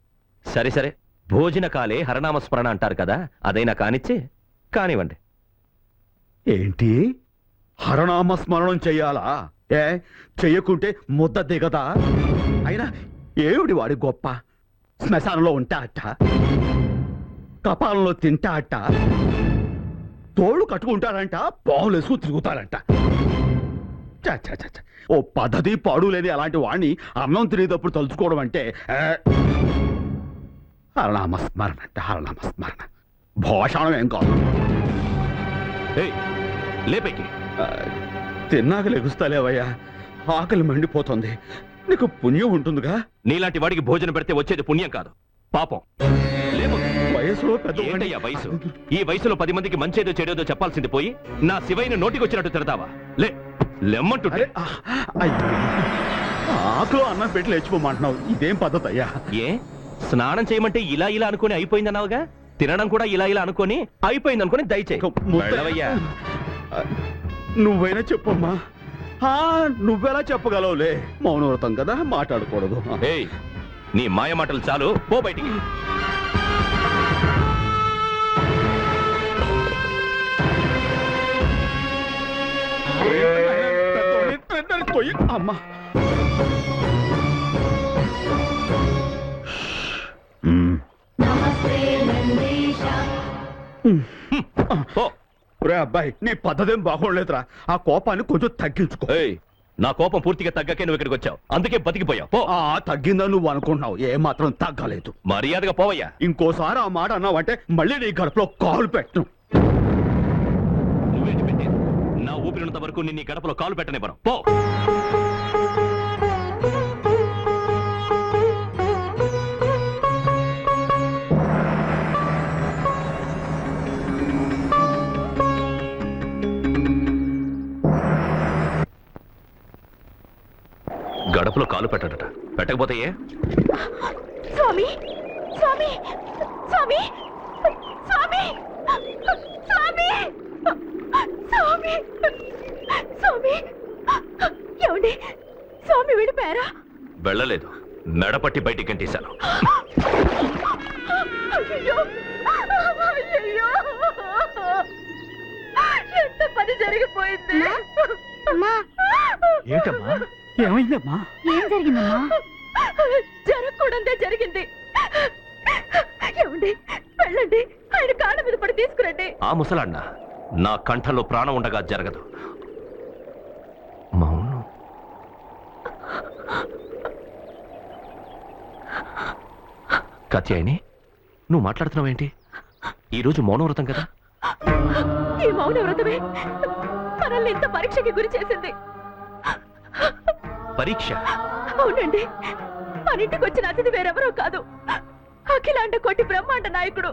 K: సరే సరే, భోజన కాలే హరనామస్మరణ అంటారు కదా, అదైనా కానిచ్చి కానివ్వండి.
E: ఏంటి హరనామ స్మరణం చెయ్యాలా? ఏ చెయ్యకుంటే ముద్ద దిగదా? అయినా ఏమిటి వాడి గొప్ప? శ్మశానంలో ఉంటా అట్ట, కపాలంలో తింటా అట్ట, తోళ్ళు కట్టుకుంటాడంట, పావులు వేసుకు తిరుగుతాడంట. చ్చ, చ్చ, చ్చ, చ్చ. ఓ పద్ధతి పాడు లేని అలాంటి వాడిని అన్నం తినేటప్పుడు తలుచుకోవడం అంటే హరనామస్మరణ అంటే హరనామస్మరణ, భాషణం ఏం కాదు.
K: లేపైకి
E: తిన్నాక లెగుస్తాలేవయ్యా, ఆకలి మండిపోతుంది. నీకు పుణ్యం ఉంటుందిగా.
K: నీలాంటి వాడికి భోజనం పెడితే వచ్చేది పుణ్యం కాదు, పాపం. లేపు.
E: వయసులో పెద్ద
K: ఏంటయ్యా వయసు? ఈ వయసులో 10 మందికి మంచేదో చెడేదో చెప్పాల్సింది పోయి నా శివయ్యను నోటికొచ్చినట్టు తిడతావా? లెమ్మంటుంటే.
E: అయ్యో, ఆకులో అన్నం పెట్టి లేచిపోమంటున్నావు, ఇదేం పద్ధతి అయ్యా?
K: ఏ స్నానం చేయమంటే ఇలా ఇలా అనుకుని అయిపోయిందన్నావుగా, తినడం కూడా ఇలా ఇలా అనుకుని అయిపోయింది అనుకుని దయచేయి.
E: నువ్వైనా చెప్పమ్మా. నువ్వెలా చెప్పగలవులే, మౌనవ్రతం కదా, మాట్లాడకూడదు.
K: ఏయ్, నీ మాయ మాటలు చాలు, పో బయటికి.
E: అమ్మా, అబ్బాయి నీ పద్ధతేం బాగోలేదురా. ఆ కోపాన్ని కొంచెం తగ్గించుకో.
K: నా కోపం పూర్తిగా తగ్గకే నువ్వు ఇక్కడికి వచ్చావు, అందుకే బతికిపోయావు.
E: తగ్గిందని నువ్వు అనుకుంటున్నావు, ఏ మాత్రం తగ్గలేదు.
K: మర్యాదగా పోవయ్యా.
E: ఇంకోసారి ఆ మాట అన్నావంటే మళ్ళీ నీ గడపలో కాలు పెట్టను.
K: నువ్వేంటి పెట్టేది? నా ఊపిరినంత వరకు నిన్ను ఈ గడపలో కాలు పెట్టనివ్వను, పో. గడపలో కాలు పెట్టడట, పెట్టకపోతే ఏ?
B: స్వామి స్వామి స్వామి స్వామి స్వామి స్వామి స్వామి ఏమండి, స్వామి విడిపారా?
K: వెళ్ళలేదు, మెడపట్టి బయటికి గంటేశాను.
B: అయ్యో అయ్యో, ఎంత పని జరిగిపోయింది.
C: ఏంటమ్మా, ఏమైందమ్మా?
H: ఏం జరిగిందమ్మా?
B: జరగకూడదే జరిగింది. ఏమండి, వెళ్ళండి, ఆయన కాళ్ళ మీద పడి తీసుకురండి.
K: ఆ ముసలాన్న నా కంఠంలో ప్రాణం ఉండగా జరగదు. మౌనం. కాత్యాయని, నువ్వు మాట్లాడుతున్నావేంటి? ఈరోజు మౌనవ్రతం కదా?
B: ఈ మౌన వ్రతమే మనల్ని ఇంత పరీక్షకి గురి చేసింది.
K: పరీక్ష?
B: అవునండి, మన ఇంటికి వచ్చిన అతిథి వేరెవరో కాదు, అఖిలాండ కోటి బ్రహ్మాండ నాయకుడు,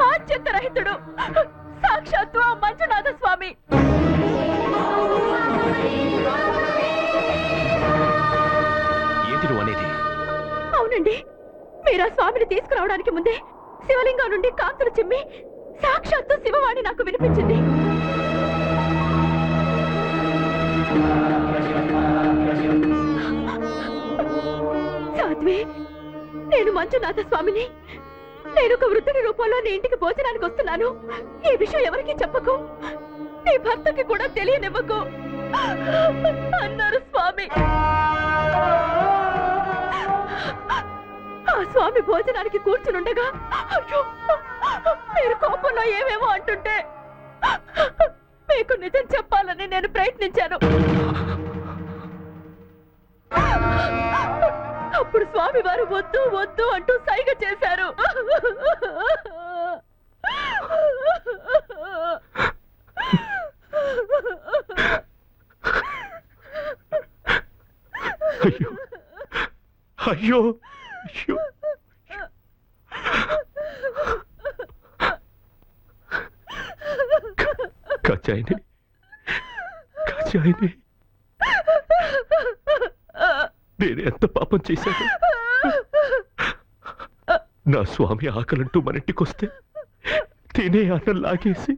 B: ఆద్యంత రహితుడు, సాక్షాత్తు ఆ మంజునాథ స్వామి.
K: ఏంటి నువ్వు అనేది?
B: అవునండి, మీరు ఆ స్వామిని తీసుకురావడానికి ముందే శివలింగం నుండి కాంతులు చిమ్మి సాక్షాత్తు శివవాణి నాకు వినిపించింది. సాధ్వి, నేను మంజునాథ స్వామిని. నేను ఒక వృద్ధుడి రూపంలో నీ ఇంటికి భోజనానికి వస్తున్నాను. ఈ విషయం ఎవరికి చెప్పకు, నీ భర్తకి కూడా తెలియనివ్వకు అన్నారు స్వామి. ఆ స్వామి భోజనానికి కూర్చునుండగా అయ్యో, మీరు కోపంలో ఏమేమో అంటుంటే మీకు నిజం చెప్పాలని నేను ప్రయత్నించాను. అప్పుడు స్వామి వారు వద్దు వద్దు అంటూ సైగ చేశారు.
K: అయ్యో అయ్యో అయ్యో, కాచాయిని, కాచాయిని, నేను ఎంత పాపం చేశాను. నా స్వామి ఆకలంటూ మన ఇంటికొస్తే తినే అన్నం లాగేసి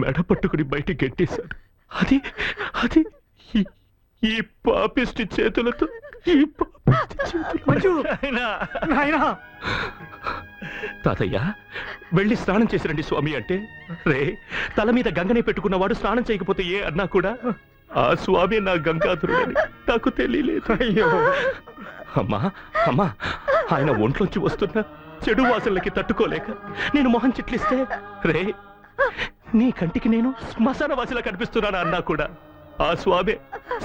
K: మెడ పట్టుకుని బయటికి గెట్టేశాను. అది అది ఈ పాపిష్టి చేతులతో, ఈ పాపిష్టి చేతులతో. తాతయ్య వెళ్ళి స్నానం చేసిరండి స్వామి అంటే రే తల మీద గంగనే పెట్టుకున్నవాడు స్నానం చేయకపోతే ఏ అన్నా కూడా ఆ స్వామి నా గంగాధరుడని నాకు తెలియలేదు.
A: అయ్యో
K: అమ్మా అమ్మా ఆయన ఒంట్లోంచి వస్తున్న చెడు వాసనలకి తట్టుకోలేక నేను మొహం చిట్లిస్తే రే నీ కంటికి నేను శ్మశాన వాసిలా కనిపిస్తున్నానా అన్నా కూడా ఆ స్వామి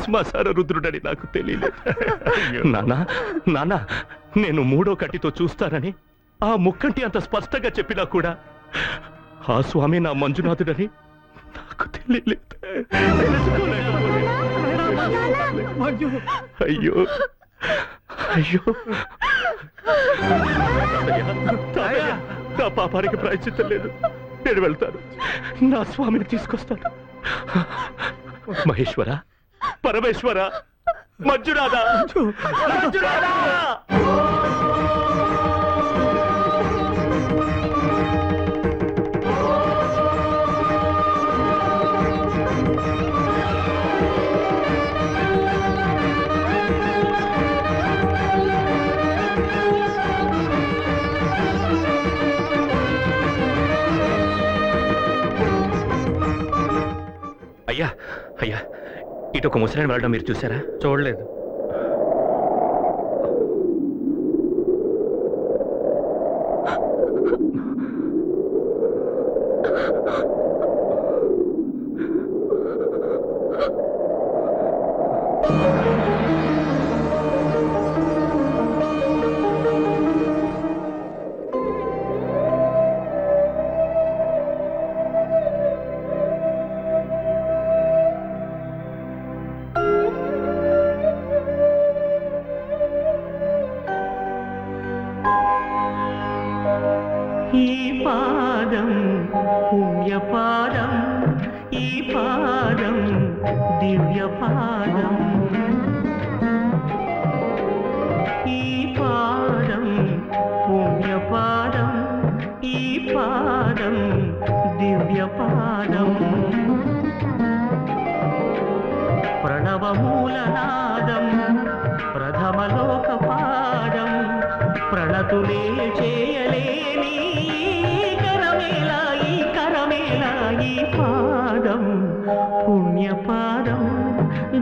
K: శ్మశాన రుద్రుడని నాకు తెలియలేదు. నానా నానా నేను 3వ కంటితో చూస్తానని ఆ ముక్కంటి అంత స్పష్టంగా చెప్పినా కూడా ఆ స్వామి నా మంజునాథుడని నాకు తెలియలేదు. అయ్యో అయ్యో తాతయ్య, నా పాపానికి ప్రాయశ్చిత్తం లేదు. నేను వెళ్తాను, నా స్వామిని తీసుకొస్తాను. మహేశ్వర, పరమేశ్వర, మంజునాథ, మంజునాథ! అయ్యా అయ్యా, ఇటు ఒక ముసలాయన వెళ్ళడం మీరు చూసారా?
A: చూడలేదు.
M: ఈ పాదం పుణ్యపాదం, ఈ పాదం దివ్యపాదం, ఈ పాదం పుణ్యపాదం, ఈ పాదం దివ్యపాదం, ప్రణవమూలనాదం ప్రథమలోకపాదం, ప్రణతులే చేయలేని కరమేలా ఈ కరమేలా, ఈ పాదం పుణ్యపాదం,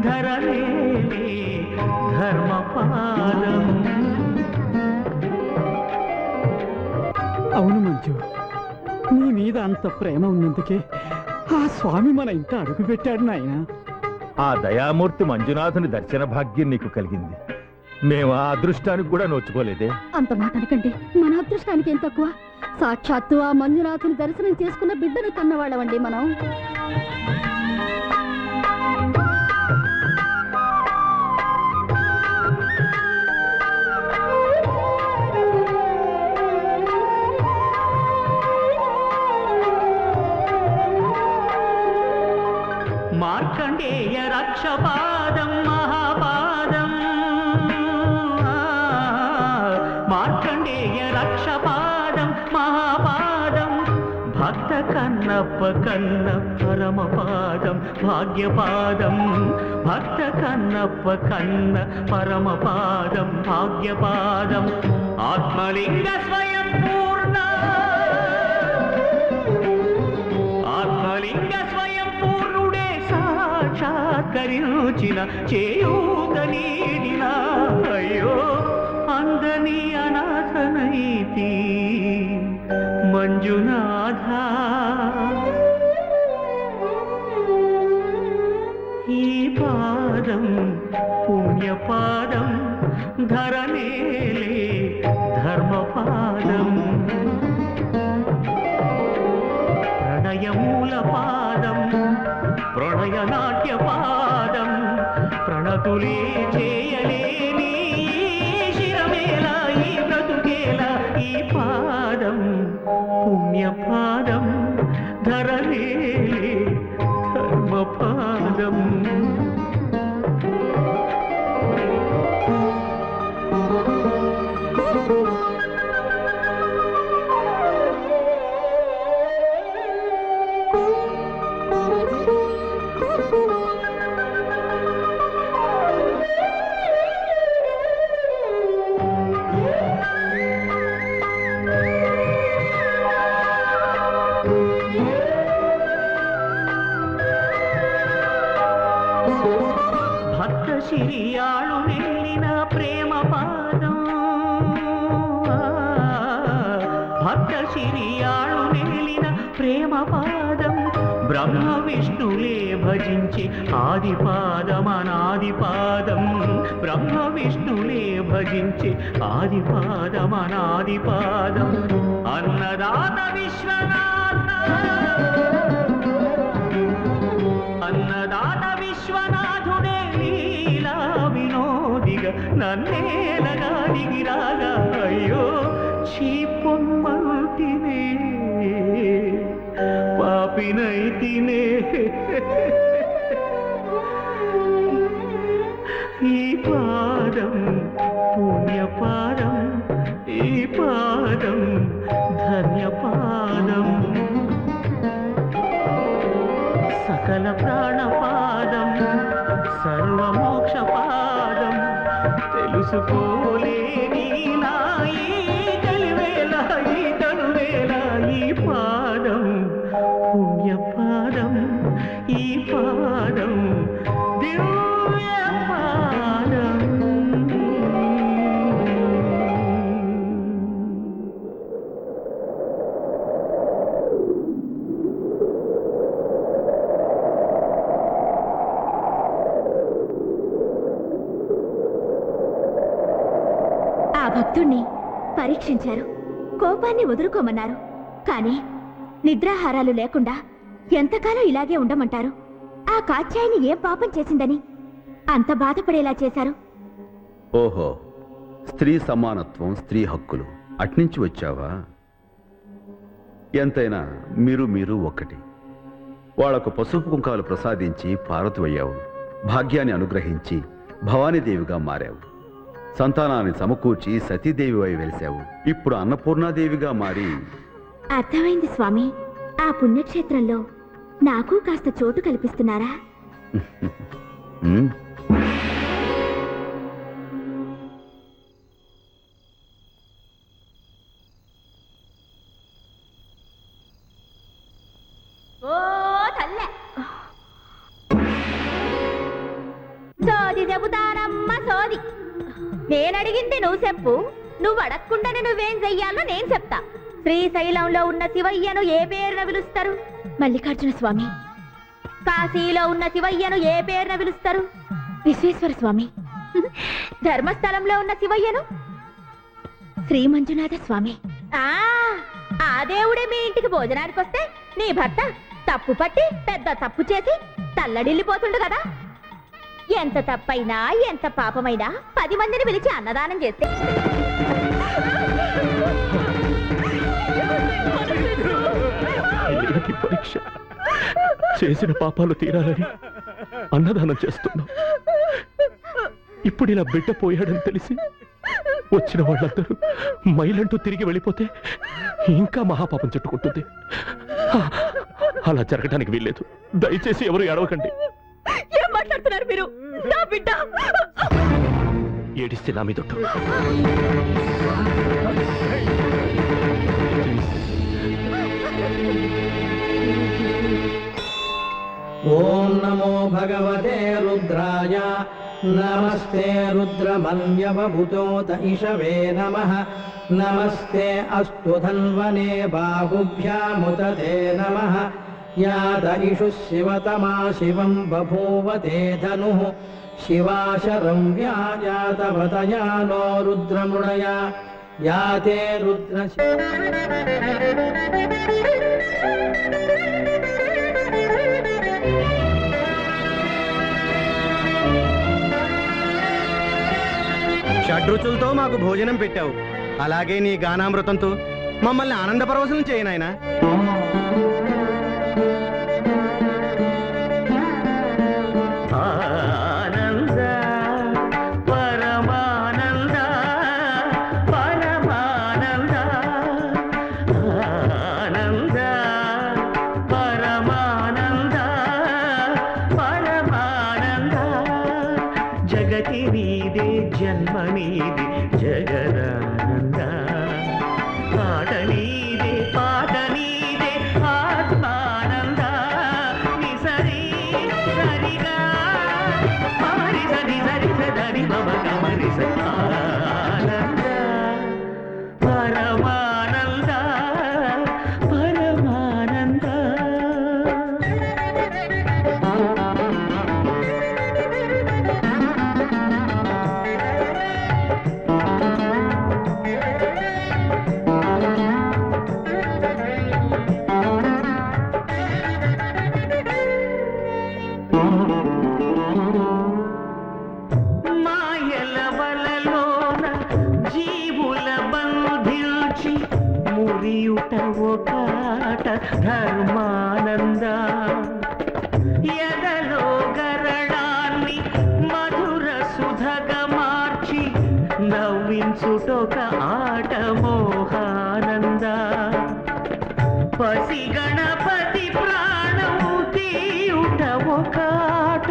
M: ధరలేలే ధర్మపాదం.
G: అవును మంజు, నీ మీద అంత ప్రేమ ఉన్నందుకే ఆ స్వామి మన ఇంట అడుగు పెట్టాడు నాయనా.
F: ఆ దయామూర్తి మంజునాథుని దర్శన భాగ్యం నీకు కలిగింది. మేము ఆ అదృష్టానికి కూడా నోచుకోలేదే.
H: అంత మాట అనకండి, మన అదృష్టానికి ఏం తక్కువ. సాక్షాత్తు ఆ మంజునాథుని దర్శనం చేసుకున్న బిడ్డను కన్నవాళ్ళవండి మనం.
M: మార్కండేయ రక్షపాదం మహాపాదం, మార్కండేయ రక్షపాదం మహాపాదం, భక్త కన్నప్ప కన్న పరమపాదం భాగ్యపాదం, భక్త కన్నప్ప కన్న పరమపాదం భాగ్యపాదం, ఆత్మలింగ స్వయం పూర్ణ, ఆత్మలింగ స్వయం పూర్ణుడే సాక్షాత్కరించిన చేయూత నీడిన, అయ్యో అందని అనాథనైతి మంజునాథ. ఈ పాదం పుణ్యపాదం, ధరనేలే ధర్మపాదం, ప్రణయమూల పాదం, ప్రణయ నాట్యపాదం, ప్రణతులే చేయలేని శిరమేలా ఈ బ్రతుకేలా, ఈ పాదం పుణ్యపాదం, ధరలేలే ధర్మపాదం. శిరియాళు వెళ్ళిన ప్రేమ పాదం భక్త శిరియాళు వెళ్ళిన ప్రేమ పాదం బ్రహ్మ విష్ణులే భజించి ఆది పాదం అనాది పాదం బ్రహ్మ విష్ణులే భజించి ఆది పాదం అనాది పాదం అన్నదాత విశ్వనాథ అన్నదాత విశ్వనాథుడే లీలా వినోదిగా నన్నేలగా దిగిరాగా అయ్యో చీపొమ్మంటినే పాపినైతినే ఈ పాదం పుణ్యపాదం ఈ పాదం ధన్యపాదం సకల ప్రాణపాదం సర్వమోక్షపాదం తెలుసుకోలేని నాయి తెలివేళ ఈ తనువేళ ఈ పాదం పుణ్యపాదం ఈ పాదం దివ్య పాదం
B: ఆ భక్తుణ్ణి పరీక్షించారు, కోపాన్ని వదులుకోమన్నారు. కానీ నిద్రాహారాలు లేకుండా ఎంతకాలం ఇలాగే ఉండమంటారు? ఆ కాత్యాయని ఏం పాపం చేసిందని అంత బాధపడేలా చేశారు?
E: ఓహో, స్త్రీ సమానత్వం, స్త్రీ హక్కులు అట్నుంచి వచ్చావా? ఎంతైనా మీరు ఒక్కటి. వాళ్లకు పసుపు కుంకాలు ప్రసాదించి పార్వతివయ్యావు, భాగ్యాన్ని అనుగ్రహించి భవానీదేవిగా మారావు, సంతానాన్ని సమకూర్చి సతీదేవివై వెలిశావు, ఇప్పుడు అన్నపూర్ణాదేవిగా మారి.
B: అర్థమైంది స్వామి. ఆ పుణ్యక్షేత్రంలో నాకు కాస్త చోటు కల్పిస్తున్నారా? సోది చెబుతానమ్మ సోది. నేనడిగింది నువ్వు చెప్పు, నువ్వు అడగకుండానే నువ్వేం చెయ్యాలో నేను చెప్తా. శ్రీశైలంలో ఉన్న శివయ్యను ఏ పేరున పిలుస్తారు? మల్లికార్జున స్వామి. కాశీలో ఉన్న శివయ్యను ఏ పేరున పిలుస్తారు? విశ్వేశ్వర స్వామి. ధర్మస్థలంలో ఉన్న శివయ్యను శ్రీ మంజునాథ స్వామి. ఆ దేవుడే మీ ఇంటికి భోజనానికి వస్తే నీ భర్త తప్పు పట్టి పెద్ద తప్పు చేసి తల్లడిల్లిపోతుండు కదా. ఎంత తప్పైనా ఎంత పాపమైనా 10 మందిని పిలిచి అన్నదానం చేస్తే
K: పరీక్ష చేసిన పాపాలు తీరాలని అన్నదానం చేస్తున్నాం. ఇప్పుడు ఇలా బిడ్డ పోయాడని తెలిసి వచ్చిన వాళ్ళందరూ మైలంటూ తిరిగి వెళ్ళిపోతే ఇంకా మహాపాపం చుట్టుకుంటుంది. అలా జరగడానికి వీల్లేదు. దయచేసి ఎవరు ఏడవకండి.
I: ఏం మాట్లాడుతున్నారు మీరు? నా బిడ్డ
K: ఏడిస్తే నా మీదొట్టు.
M: ఓం నమో భగవతే రుద్రాయ నమస్తే రుద్రమన్యవభుతోత ఇషవే నమః నమస్తే అస్తు ధన్వనే బాహుభ్యాముతతే నమః యాత ఇషు శివతమా శివం బభూవతే ధనుః శివాశరం వ్యాజాతవతయానో రుద్రముడయా యాతే రుద్ర
A: షడ్రుచులతో మాకు భోజనం పెట్టావు, అలాగే నీ గానామృతంతో మమ్మల్ని ఆనంద పరవశం చేయనాయనా.
M: ఆనంద పరమానంద పరమానంద ఆనంద పరమానంద పరమానంద జగతి నీదే జన్మ నీది జగదానంద పాట నీదే పాట నీదే ఆత్మానంద నిసరి సరిగా మరి సరి సరి ధర్మానంద ఎదలో గరళాన్ని మధుర సుధగా మార్చి నవ్వించుటొక ఆట మోహానంద పసి గణపతి ప్రాణం తీయుట ఒక ఆట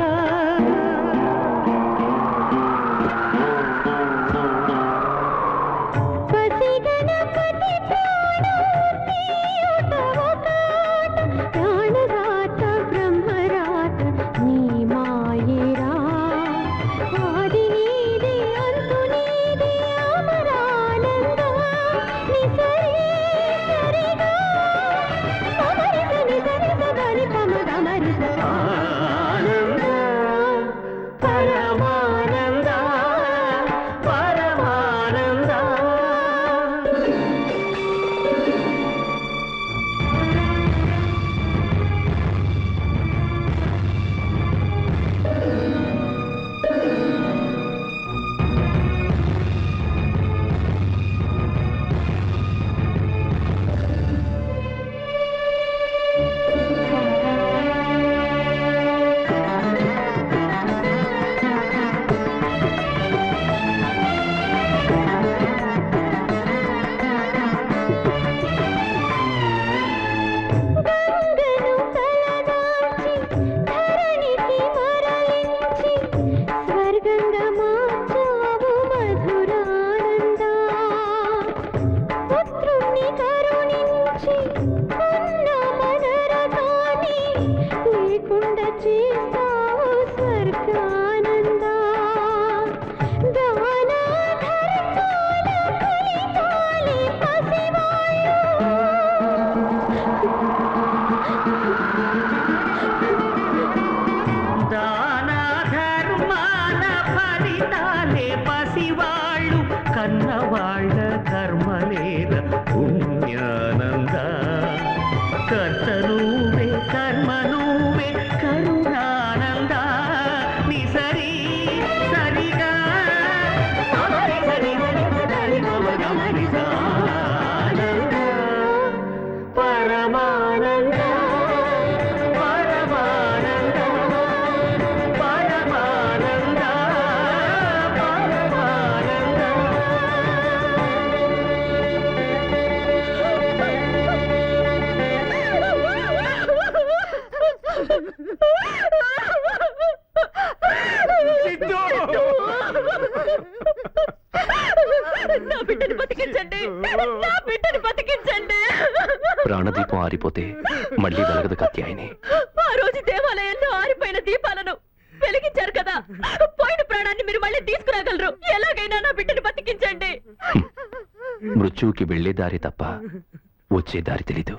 M: కన్నవాళ్ళ కర్మలేద పుణ్యానంద కర్త నువ్వే కర్మ నువ్వే కరుణానంద ని సరి సరిగా సరి సరి సరి గమరి సానంద పరమానంద పరమానంద పరమానంద
B: నా బిడ్డని బతికించండి, నా బిడ్డని బతికించండి.
K: ప్రాణదీపం ఆరిపోతే మళ్ళీ వెలగదు కత్యాయిని.
B: ఆ రోజు దేవాలయంలో ఆరిపోయిన దీపాలను వెలిగించారు కదా, పోయిన ప్రాణాన్ని మీరు మళ్ళీ తీసుకురాగలరు. ఎలాగైనా నా బిడ్డని బతికించండి.
K: మృత్యువుకి వెళ్లే దారి తప్ప వచ్చే దారి తెలీదు.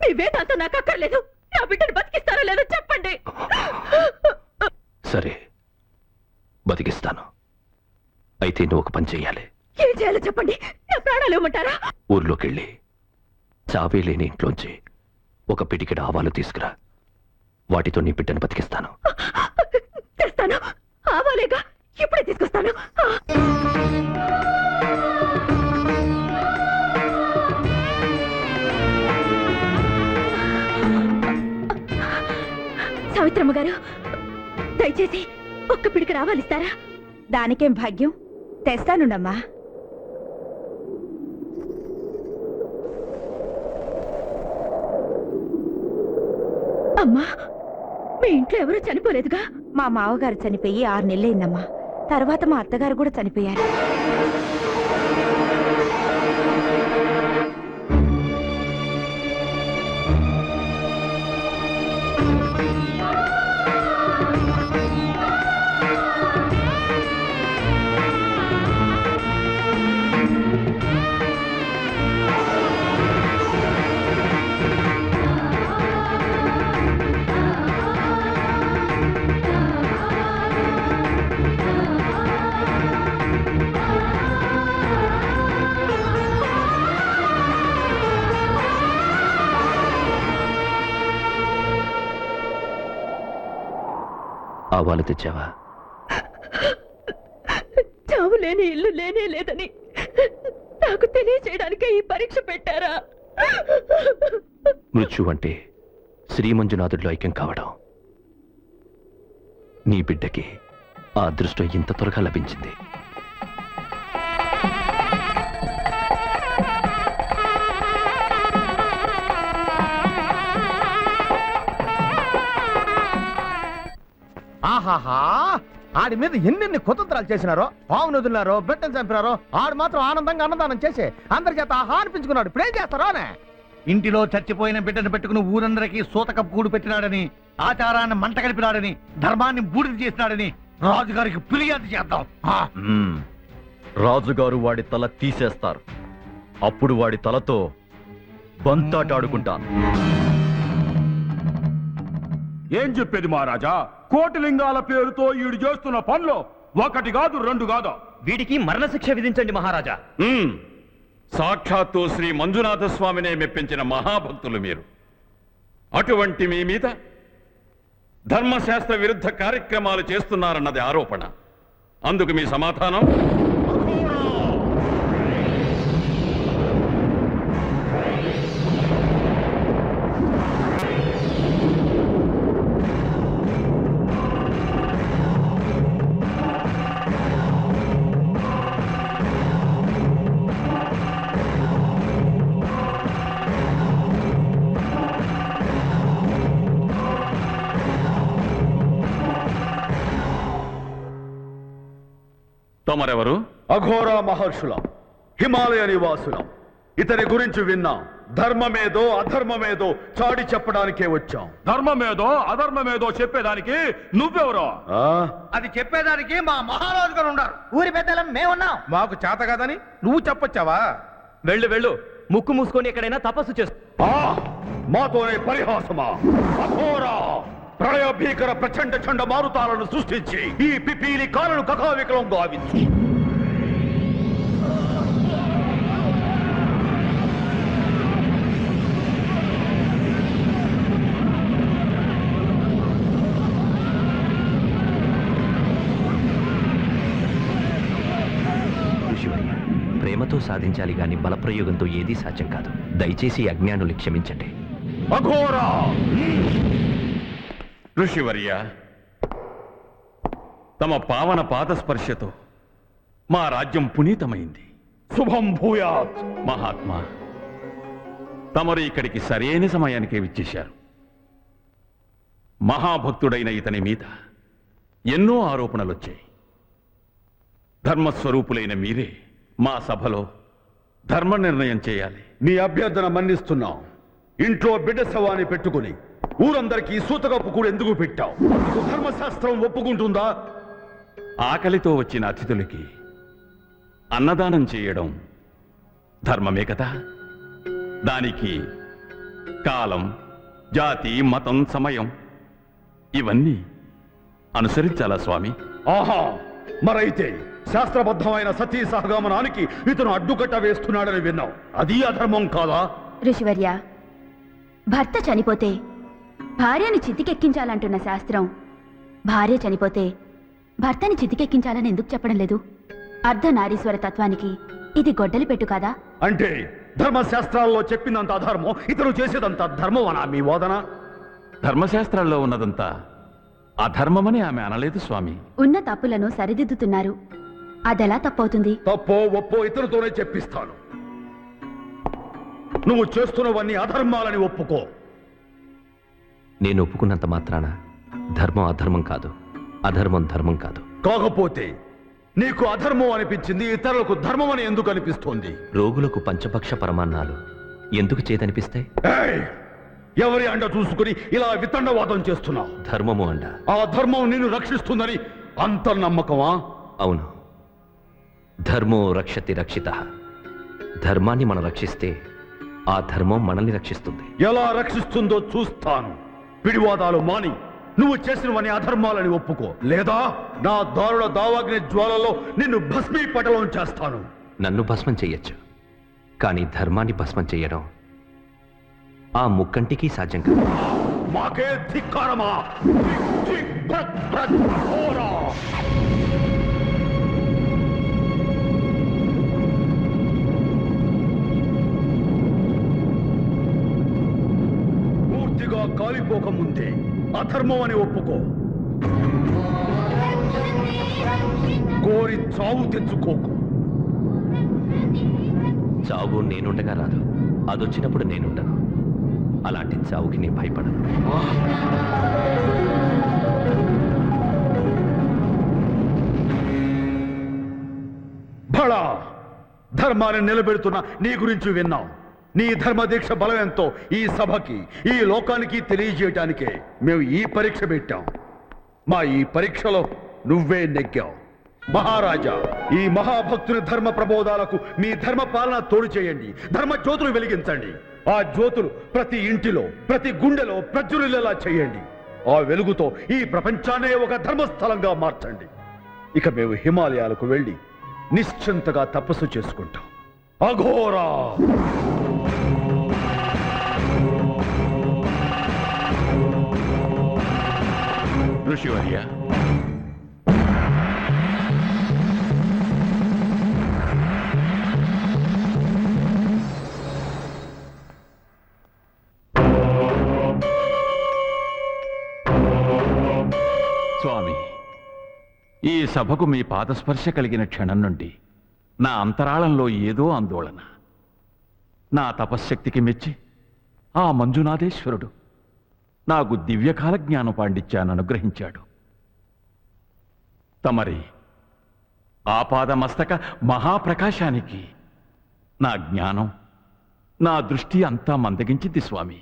B: మీ వేటాలతో నాకు అక్కర్లేదు. నా బిడ్డని బతికిస్తారో లేదో చెప్పండి.
K: సరే, బతికిస్తాను. అయితే నువ్వు ఒక పని చెయ్యాలి.
B: ఏం చేయాలో చెప్పండి. నా ప్రాణాలు ఇవ్వమంటారా?
K: ఊర్లోకెళ్ళి చావే లేని ఇంట్లోంచి ఒక పిడికెడు ఆవాలు తీసుకురా. వాటితో నీ బిడ్డను బతికిస్తాను.
B: తెస్తాను. ఆవాలేగా, ఇప్పుడే తీసుకొస్తాను. సావిత్రమ్మ గారు, దయచేసి ఒక్క పిడికి రావాలిస్తారా? దానికేం భాగ్యం, తెస్తానుండమ్మా. అమ్మా, మీ ఇంట్లో ఎవరూ చనిపోలేదుగా? మా మావగారు చనిపోయి 6 నెలలైందమ్మా. తర్వాత మా అత్తగారు కూడా చనిపోయారు.
K: ఆవాలు తెచ్చావా?
B: చావు లేని ఇల్లు లేనే లేదని నాకు తెలియచేయడానికే ఈ పరీక్ష పెట్టారా?
K: మృత్యు అంటే శ్రీమంజునాథుడిలో ఐక్యం కావడం. నీ బిడ్డకి ఆ అదృష్టం ఇంత త్వరగా లభించింది.
J: ఆహాహా, ఆడి మీద ఎన్నెన్ని కుతంత్రాలు చేసినారో, పావును వదిలినారో, బిడ్డను చంపినారో, ఆడు మాత్రం ఆనందంగా అన్నదానం చేసి అందరి చేత ఆహా అనిపించుకున్నాడు. ఇప్పుడేం చేస్తారో
C: ఇంటిలో చచ్చిపోయిన బిడ్డను పెట్టుకుని ఊరందరికీ సూతక కూడు పెట్టినాడని, ఆచారాన్ని మంట కలిపినాడని, ధర్మాన్ని బూడిద చేసినాడని రాజుగారికి ఫిర్యాదు చేద్దాం.
E: రాజుగారు వాడి తల తీసేస్తారు. అప్పుడు వాడి తలతో బంతాటాడుకుంటాను.
L: ఏం చెప్పేది మహారాజా? కోటిలింగాల పేరుతో ఈడు చేస్తున్న పనులు ఒకటి కాదు, రెండు కాదు.
K: వీడికి మరణశిక్ష విధించండి మహారాజా.
L: సాక్షాత్తు శ్రీ మంజునాథ స్వామినే మెప్పించిన మహాభక్తులు మీరు. అటువంటి మీ మీద ధర్మశాస్త్ర విరుద్ధ కార్యక్రమాలు చేస్తున్నారన్నది ఆరోపణ. అందుకు మీ సమాధానం? తమరెవరు?
E: అఘోర మహర్షులం, హిమాలయ నివాసులం. ఇతని గురించి విన్నాం. ధర్మమేదో అధర్మమేదో చాడి చెప్పడానికే వచ్చాం.
L: ధర్మమేదో అధర్మమేదో చెప్పేదానికి నువ్వెవరో?
C: అది చెప్పేదానికి మా మహారాజు గారు ఉన్నారు.
J: ఊరి పెద్దలం మేమున్నాం.
C: మాకు చేత కాదని నువ్వు చెప్పొచ్చావా?
K: వెళ్ళు వెళ్ళు, ముక్కు మూసుకొని ఎక్కడైనా తపస్సు చేస్తూ.
E: మాతోనే పరిహాసమా? అఘోరా, ప్రళయ భీకర ప్రచండ చండ మారుతాలను సృష్టించి ఈ పిపీలి కాలను కకావికలం గావించు.
K: ప్రేమతో సాధించాలి గాని బలప్రయోగంతో ఏదీ సాధ్యం కాదు. దయచేసి అజ్ఞానులు క్షమించండి.
E: అఘోరా!
L: ఋషివర్య, తమ పావన పాదస్పర్శతో మా రాజ్యం పునీతమైంది.
E: శుభం భూయాత్.
L: మహాత్మా, తమరు ఇక్కడికి సరైన సమయానికే విచ్చేశారు. మహాభక్తుడైన ఇతని మీద ఎన్నో ఆరోపణలొచ్చాయి. ధర్మస్వరూపులైన మీరే మా సభలో ధర్మ నిర్ణయం చేయాలి.
E: నీ అభ్యర్థన మన్నిస్తున్నాం. ఇంట్లో బిడ్డ శవాన్ని పెట్టుకుని ఊరందరికీ సూతకప్పు కూడా ఎందుకు పెట్టావు? ధర్మశాస్త్రం ఒప్పుకుంటుందా?
L: ఆకలితో వచ్చిన అతిథులకి అన్నదానం చేయడం ధర్మమే కదా. దానికి కాలం, జాతి, మతం, సమయం ఇవన్నీ అనుసరించాలా స్వామి?
E: ఆహా, మరైతే శాస్త్రబద్ధమైన సతీ సహగమనానికి ఇతను అడ్డుకట్ట వేస్తున్నాడని విన్నాం. అది అధర్మం కాదా?
B: ఋషివర్య, భర్త చనిపోతే భార్యని చితికెక్కించాలంటున్న శాస్త్రం, భార్య చనిపోతే భర్తని చితికెక్కించాలని ఎందుకు చెప్పడం లేదు? అర్ధనారీశ్వర తత్వానికి ఇది గొడ్డలి పెట్టు కాదా?
E: అంటే ధర్మశాస్త్రాల్లో చెప్పినంత అధర్మం ఇతను చేసేదంత ధర్మం అనా మీ వాదన?
L: ధర్మశాస్త్రాల్లో ఉన్నదంతా అధర్మమని ఆమె అనలేదు స్వామి.
B: ఉన్న తప్పులను సరిదిద్దుతున్నారు. అదెలా తప్పవుతుంది?
E: తప్పో ఒప్పో ఇతరుతోనే చెప్పిస్తాను. నువ్వు చేస్తున్నవన్నీ అధర్మాలని ఒప్పుకో.
K: నేను ఒప్పుకున్నంత మాత్రాన ధర్మం అధర్మం కాదు, అధర్మం ధర్మం కాదు.
E: కాకపోతే నీకు అధర్మం అనిపించింది, ఇతరులకు ధర్మం అని ఎందుకు అనిపిస్తోంది?
K: రోగులకు పంచపక్ష పరమాన్నాలు ఎందుకు చేతనిపిస్తాయి?
E: ఎవరి అండ చూసుకుని ఇలా వితండవాదం చేస్తున్నావు?
K: ధర్మము అండ.
E: ఆ ధర్మం నిన్ను రక్షిస్తుందని అంత నమ్మకమా?
K: అవును. ధర్మో రక్షతి రక్షితః. ధర్మాన్ని మనం రక్షిస్తే ఆ ధర్మం మనల్ని రక్షిస్తుంది.
E: ఎలా రక్షిస్తుందో చూస్తాను. పిడివాదాలు మాని నువ్వు చేసినవని అధర్మాలని ఒప్పుకో, లేదా నా దారుణ దావాగ్ని జ్వాలలో నిన్ను భస్మీపటలం చేస్తాను.
K: నన్ను భస్మం చెయ్యొచ్చు, కానీ ధర్మాన్ని భస్మం చెయ్యడం ఆ ముక్కంటికి సాధ్యం కాదు.
E: మాకే ధిక్కారమా? కాలిపోకముందే అధర్మం అని ఒప్పుకో. కోరి చావు తెచ్చుకోకు.
K: చావు నేనుండగా రాదు, అదొచ్చినప్పుడు నేనుండను. అలాంటి చావుకి నేను భయపడను.
E: భళా, ధర్మాన్ని నిలబెడుతున్న నీ గురించి విన్నాం. నీ ధర్మదీక్ష బలం ఎంతో ఈ సభకి, ఈ లోకానికి తెలియజేయటానికే మేము ఈ పరీక్ష పెట్టాం. మా ఈ పరీక్షలో నువ్వే నెగ్గావు. మహారాజా, ఈ మహాభక్తుని ధర్మ ప్రబోధాలకు మీ ధర్మ పాలన తోడు చేయండి. ధర్మ జ్యోతులు వెలిగించండి. ఆ జ్యోతులు ప్రతి ఇంటిలో, ప్రతి గుండెలో ప్రజ్వలిల్లేలా చేయండి. ఆ వెలుగుతో ఈ ప్రపంచాన్నే ఒక ధర్మస్థలంగా మార్చండి. ఇక మేము హిమాలయాలకు వెళ్ళి నిశ్చింతగా తపస్సు చేసుకుంటాం. అఘోరా!
F: ఋషివర్య, స్వామి, ఈ సభకు మీ పాదస్పర్శ కలిగిన క్షణం నుండి నా అంతరాళంలో ఏదో ఆందోళన. నా తపశ్శక్తికి మెచ్చి ఆ మంజునాథేశ్వరుడు నాకు దివ్యకాల జ్ఞాన పాండిత్యాన్ని అనుగ్రహించాడు. తమరి ఆపాదమస్తక మహాప్రకాశానికి నా జ్ఞానం, నా దృష్టి అంతా మందగించింది స్వామి.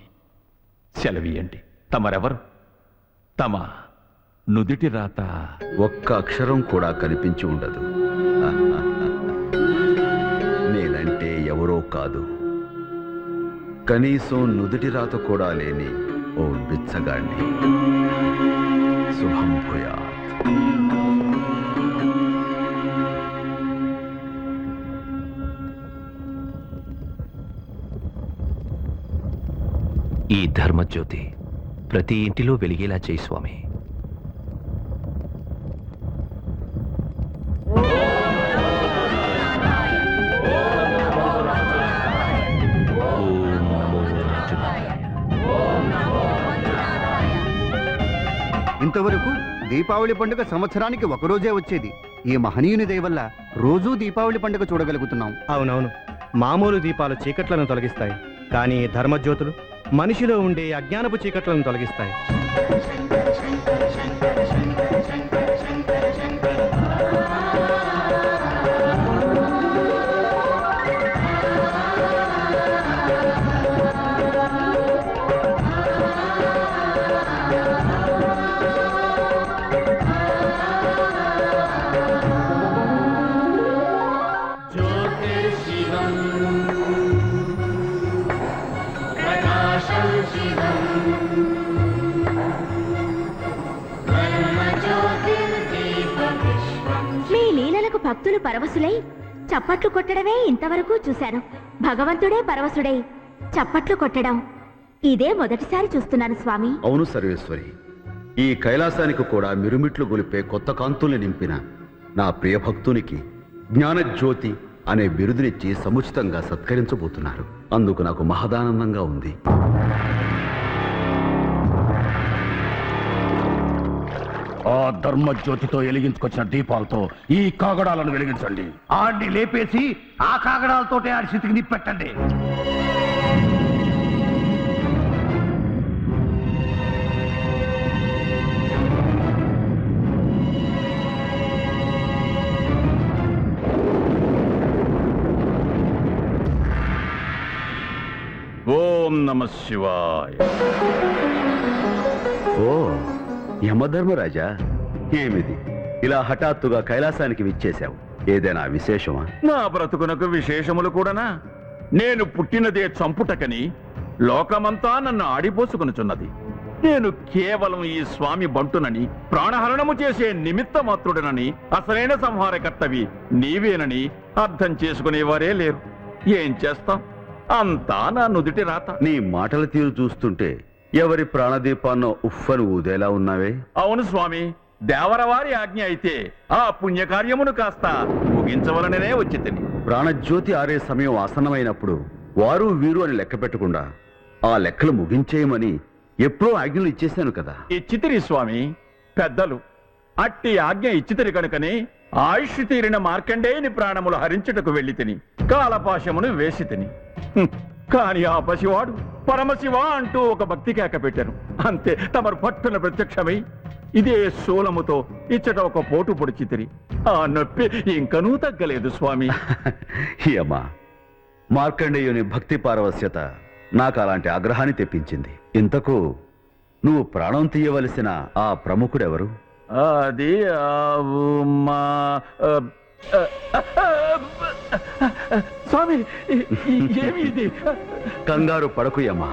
F: సెలవీయండి. తమరెవరు? తమ నుదిటి రాత
E: ఒక్క అక్షరం కూడా కనిపించి ఉండదు. నేనంటే ఎవరో కాదు, కనీసం నుదిటి రాత కూడా లేని ఓ బిచ్చగాణ్ణి. శుభం భూయాత్.
K: ఈ ధర్మజ్యోతి ప్రతి ఇంటిలో వెలిగేలా చేయి స్వామి.
J: ఇంతవరకు దీపావళి పండుగ సంవత్సరానికి ఒకరోజే వచ్చేది. ఈ మహనీయుని దయ వల్ల రోజూ దీపావళి పండుగ చూడగలుగుతున్నాం.
A: అవునవును, మామూలు దీపాలు చీకట్లను తొలగిస్తాయి, కానీ ధర్మజ్యోతులు మనిషిలో ఉండే అజ్ఞానపు చీకట్లను తొలగిస్తాయి.
B: మీ లీలలకు భక్తులు పరవశులై చప్పట్లు కొట్టడమే ఇంతవరకు చూశాను. భగవంతుడే పరవశుడై చప్పట్లు కొట్టడం ఇదే మొదటిసారి చూస్తున్నాను స్వామి.
E: అవును సర్వేశ్వరి, ఈ కైలాసానికి కూడా మిరుమిట్లు గొలిపే కొత్త కాంతుల్ని నింపిన నా ప్రియ భక్తునికి జ్ఞానజ్యోతి అనే బిరుదునిచ్చి సముచితంగా సత్కరించబోతున్నారు. అందుకు నాకు మహదానందంగా ఉంది.
L: ఆ ధర్మజ్యోతితో వెలిగించుకొచ్చిన దీపాలతో ఈ కాగడాలను వెలిగించండి.
C: ఆడిని లేపేసి ఆ కాగడాలతోటే ఆడి స్థితికి నిప్పెట్టండి.
F: ఓం నమ శివాయ.
E: ఓ యమధర్మరాజా, ఏమిది ఇలా హఠాత్తుగా కైలాసానికి విచ్చేశావు? ఏదైనా విశేషమా?
F: నా బ్రతుకునకు విశేషములు కూడానా? నేను పుట్టినదే చంపుటకని లోకమంతా నన్ను ఆడిపోసుకొనుచున్నది. నేను కేవలం ఈ స్వామి బంటునని, ప్రాణహరణము చేసే నిమిత్త మాత్రుడనని, అసలైన సంహారకర్తవి నీవేనని అర్థం చేసుకునేవారే లేరు. ఏం చేస్తాం, అంతా నా నుదిటి రాత.
E: నీ మాటల తీరు చూస్తుంటే ఎవరి ప్రాణదీపాన్నో ఉఫ్ఫను ఊదేలా ఉన్నావే.
F: అవును స్వామి, దేవరవారి ఆజ్ఞ అయితే ఆ పుణ్యకార్యమును కాస్త ముగించవలననే వచ్చి తిని.
E: ప్రాణజ్యోతి ఆరే సమయం ఆసన్నమైనప్పుడు వారు వీరు అని లెక్క పెట్టకుండా ఆ లెక్కలు ముగించేయమని ఎప్పుడో ఆజ్ఞలు ఇచ్చేశాను కదా.
F: ఇచ్చితిరి స్వామి, పెద్దలు అట్టి ఆజ్ఞ ఇచ్చితిరి కనుకనే ఆయుష్ తీరిన మార్కండేయుని ప్రాణములు హరించుటకు వెళ్ళి తిని కాలపాశమును వేసి తిని. కాని ఆ పసివాడు పరమశివ అంటూ ఒక భక్తి కేక పెట్టాను. అంతే, తమరు పట్టున ప్రత్యక్షమై ఇదే శూలముతో ఇచ్చట ఒక పోటు పొడిచితిరి. ఆ నొప్పి ఇంకనూ తగ్గలేదు స్వామి.
E: యమా, మార్కండేయుని భక్తి పారవస్యత నాకు అలాంటి ఆగ్రహాన్ని తెప్పించింది. ఇంతకు నువ్వు ప్రాణం తీయవలసిన ఆ ప్రముఖుడెవరు?
F: అది మా స్వామి, ఏమి ఇది?
E: కంగారు పడకు యమా,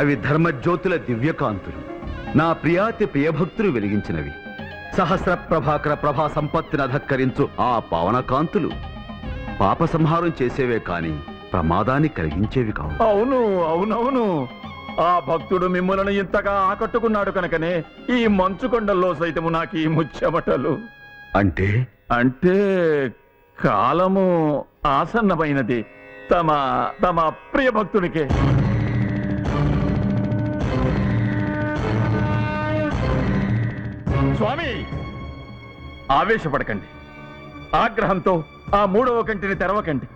E: అవి ధర్మజ్యోతుల దివ్యకాంతులు, నా ప్రియాతి ప్రియభక్తులు వెలిగించినవి. సహస్ర ప్రభాకర ప్రభా సంపత్తిని అధక్కరించు ఆ పావన కాంతులు పాప సంహారం చేసేవే కాని ప్రమాదాన్ని కలిగించేవి కావు.
F: అవును అవునవును, ఆ భక్తుడు మిమ్మల్ని ఇంతగా ఆకట్టుకున్నాడు కనుకనే ఈ మంచు కొండల్లో సైతము నాకు ఈ ముచ్చమటలు.
E: అంటే
F: అంటే కాలము ఆసన్నమైనది తమ తమ ప్రియ భక్తునికే. స్వామి, ఆవేశపడకండి. ఆగ్రహంతో ఆ మూడవ కంటిని తెరవకండి.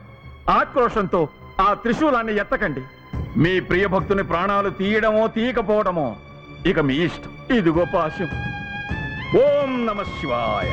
F: ఆక్రోషంతో ఆ త్రిశూలాన్ని ఎత్తకండి. మీ ప్రియ భక్తుని ప్రాణాలు తీయడమో తీయకపోవడమో ఇక మీ ఇష్టం. ఇదిగో పాశం. ఓం నమః శివాయ.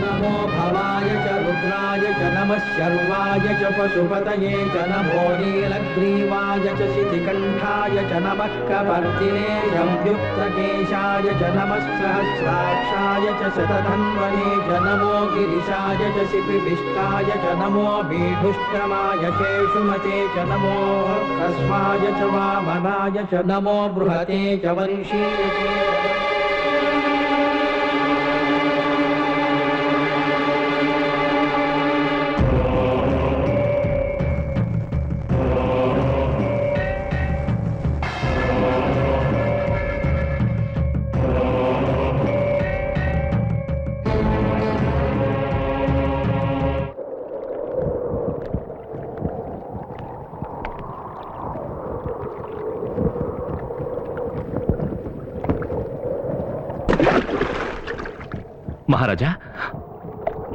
M: నమో భవాయ చ రుద్రాయ చ నమః శర్వాయ చ పశుపతయే చ నమో నీలగ్రీవాయ చ శితికంఠాయ చ నమః కవర్తినే సంయుక్తకేశాయ చ నమః సహస్రాక్షాయ చ శతధన్వనే చ నమో గిరిశాయ చ శిపివిష్టాయ చ నమో బీఢుష్ట్రమాయ కేశుమతే చ నమో కస్మాయ చ వామనాయ చ నమో బృహతే చ వంశీయ
K: మహారాజా,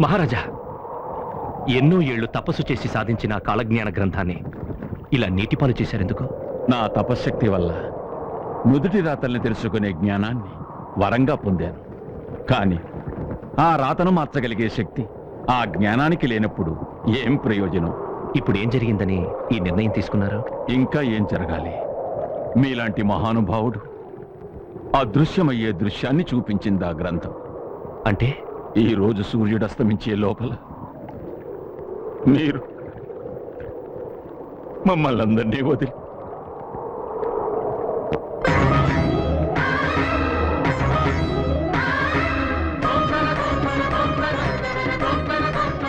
K: మహారాజా, ఎన్నో ఏళ్లు తపస్సు చేసి సాధించిన కాలజ్ఞాన గ్రంథాన్ని ఇలా నీటిపాలు చేశారెందుకు?
F: నా తపశ్శక్తి వల్ల నుదుటి రాతల్ని తెలుసుకునే జ్ఞానాన్ని వరంగా పొందాను. కానీ ఆ రాతను మార్చగలిగే శక్తి ఆ జ్ఞానానికి లేనప్పుడు ఏం ప్రయోజనం?
K: ఇప్పుడు ఏం జరిగిందని ఈ నిర్ణయం తీసుకున్నారు?
F: ఇంకా ఏం జరగాలి? మీలాంటి మహానుభావుడు అదృశ్యమయ్యే దృశ్యాన్ని చూపించింది ఆ గ్రంథం.
K: అంటే
F: ఈ రోజు సూర్యుడు అస్తమించే లోపల మీరు మమ్మల్ని అందరినీ వదిలి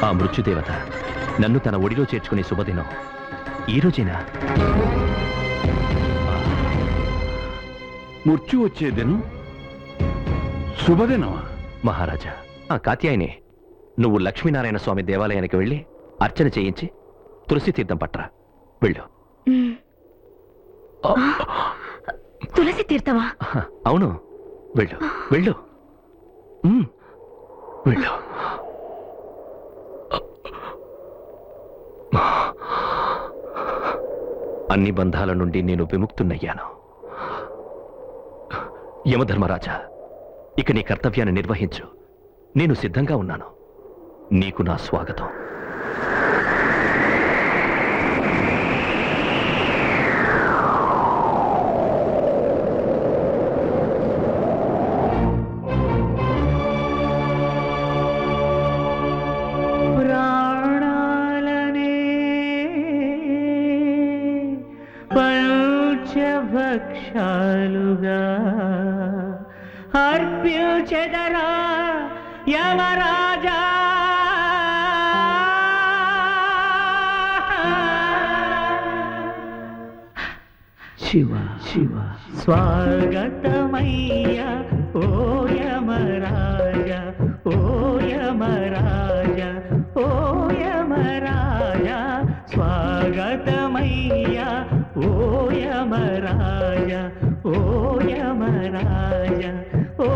K: ఆ మృత్యుదేవత నన్ను తన ఒడిలో చేర్చుకునే శుభదినం ఈ రోజేనా?
F: మృత్యు వచ్చే దినం శుభదినమా?
K: మహారాజా, ఆ కాత్యాయనే నువ్వు లక్ష్మీనారాయణ స్వామి దేవాలయానికి వెళ్ళి అర్చన చేయించి తులసి తీర్థం పట్రా. వెళ్ళు.
B: తులసి తీర్థమా?
K: అవును, వెళ్ళు వెళ్ళు వెళ్ళు. అన్ని బంధాల నుండి నేను విముక్తున్నయ్యాను. యమధర్మరాజా, ఇక నీ కర్తవ్యాన్ని నిర్వహించు. నేను సిద్ధంగా ఉన్నాను. నీకు నా స్వాగతం.
M: ప్రాణాలనే పంచభక్షాలుగా అర్పించెదరా యమరాజా. శివ శివ స్వాగతమయ్యా ఓ యమరాజ ఓ యమరాజ ఓ యమరాజ స్వాగతమయ్యా ఓ యమరాజ ఓ యమరాజ ఓ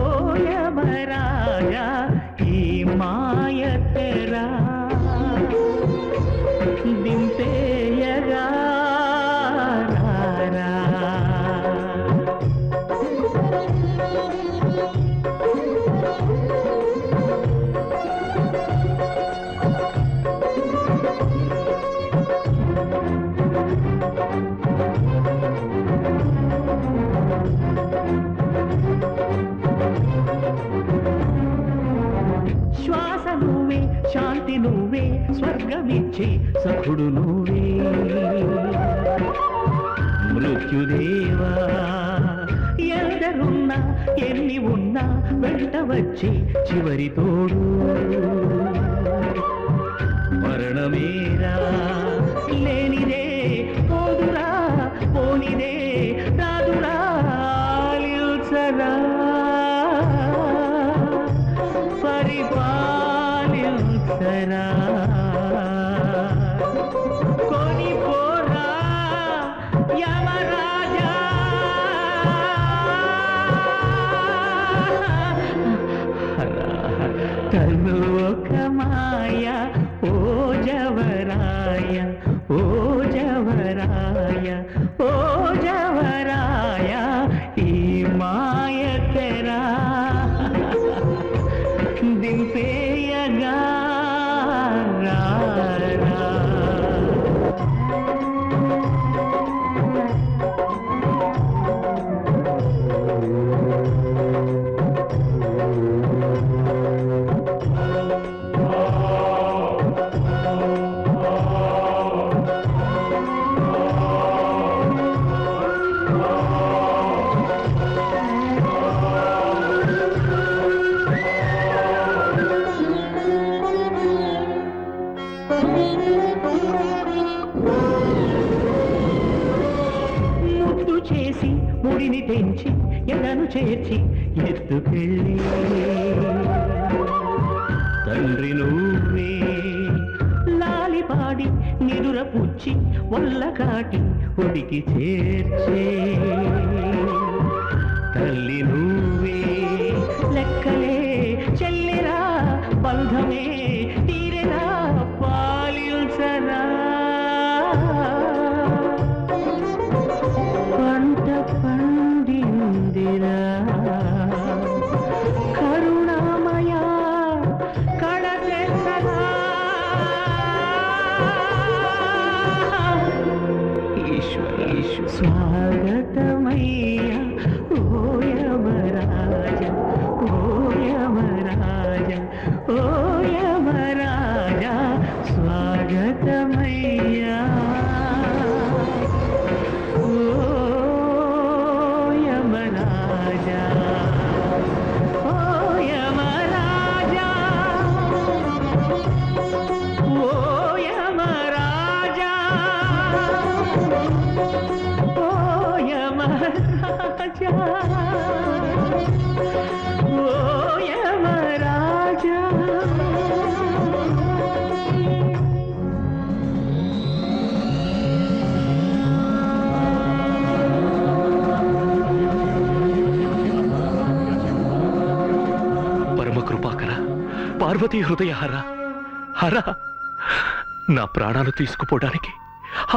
M: యమరాజ ఈ మాయతెరా దింపేయగా రారా. శ్వాస నువ్వే శాంతి నువ్వే స్వర్గమిచ్చే సఖుడు నువ్వే మృత్యుదేవా ఎందరున్నా ఎన్ని ఉన్నా వెంట వచ్చి చివరి తోడు మరణమేరా లేనిదే పోదురా పోనిదే రాదురా ఆలిల్చరా పరిపాలించరా కొని పోరా యమరాజా తను ఒక మాయ ఓ జవరాయ ఓ జవరాయ ఓ జవరాయ ఈ మాయ తెరా దింపేయగా రారా. ముద్దు చేసి ముడిని తెంచి ఎదను చేర్చి ఎత్తుకెళ్ళి తండ్రి నువ్వే లాలిపాడి నిదుర పుచ్చి వల్ల కాటి ఒడికి చేర్చే తల్లి నువ్వే లెక్కలే చెల్లిరా బంధమే తీరెరా పాలిల్చరా పంట పండిందిరా కరుణామయ కళతెచ్చరా ఈశ్వర స్వాగతమయ్యా ఓ యమరాజ ఓ యమరాజ ఓ యమరాజ స్వాగతమయ్యా ఓ యమరాజ ఓ యమరాజ ఓ యమరాజ ఓ యమరాజ ఓ యమరాజ.
K: పరమ కృపాకర పార్వతీ హృదయ హర హర నా ప్రాణాలు తీసుకుపోవడానికి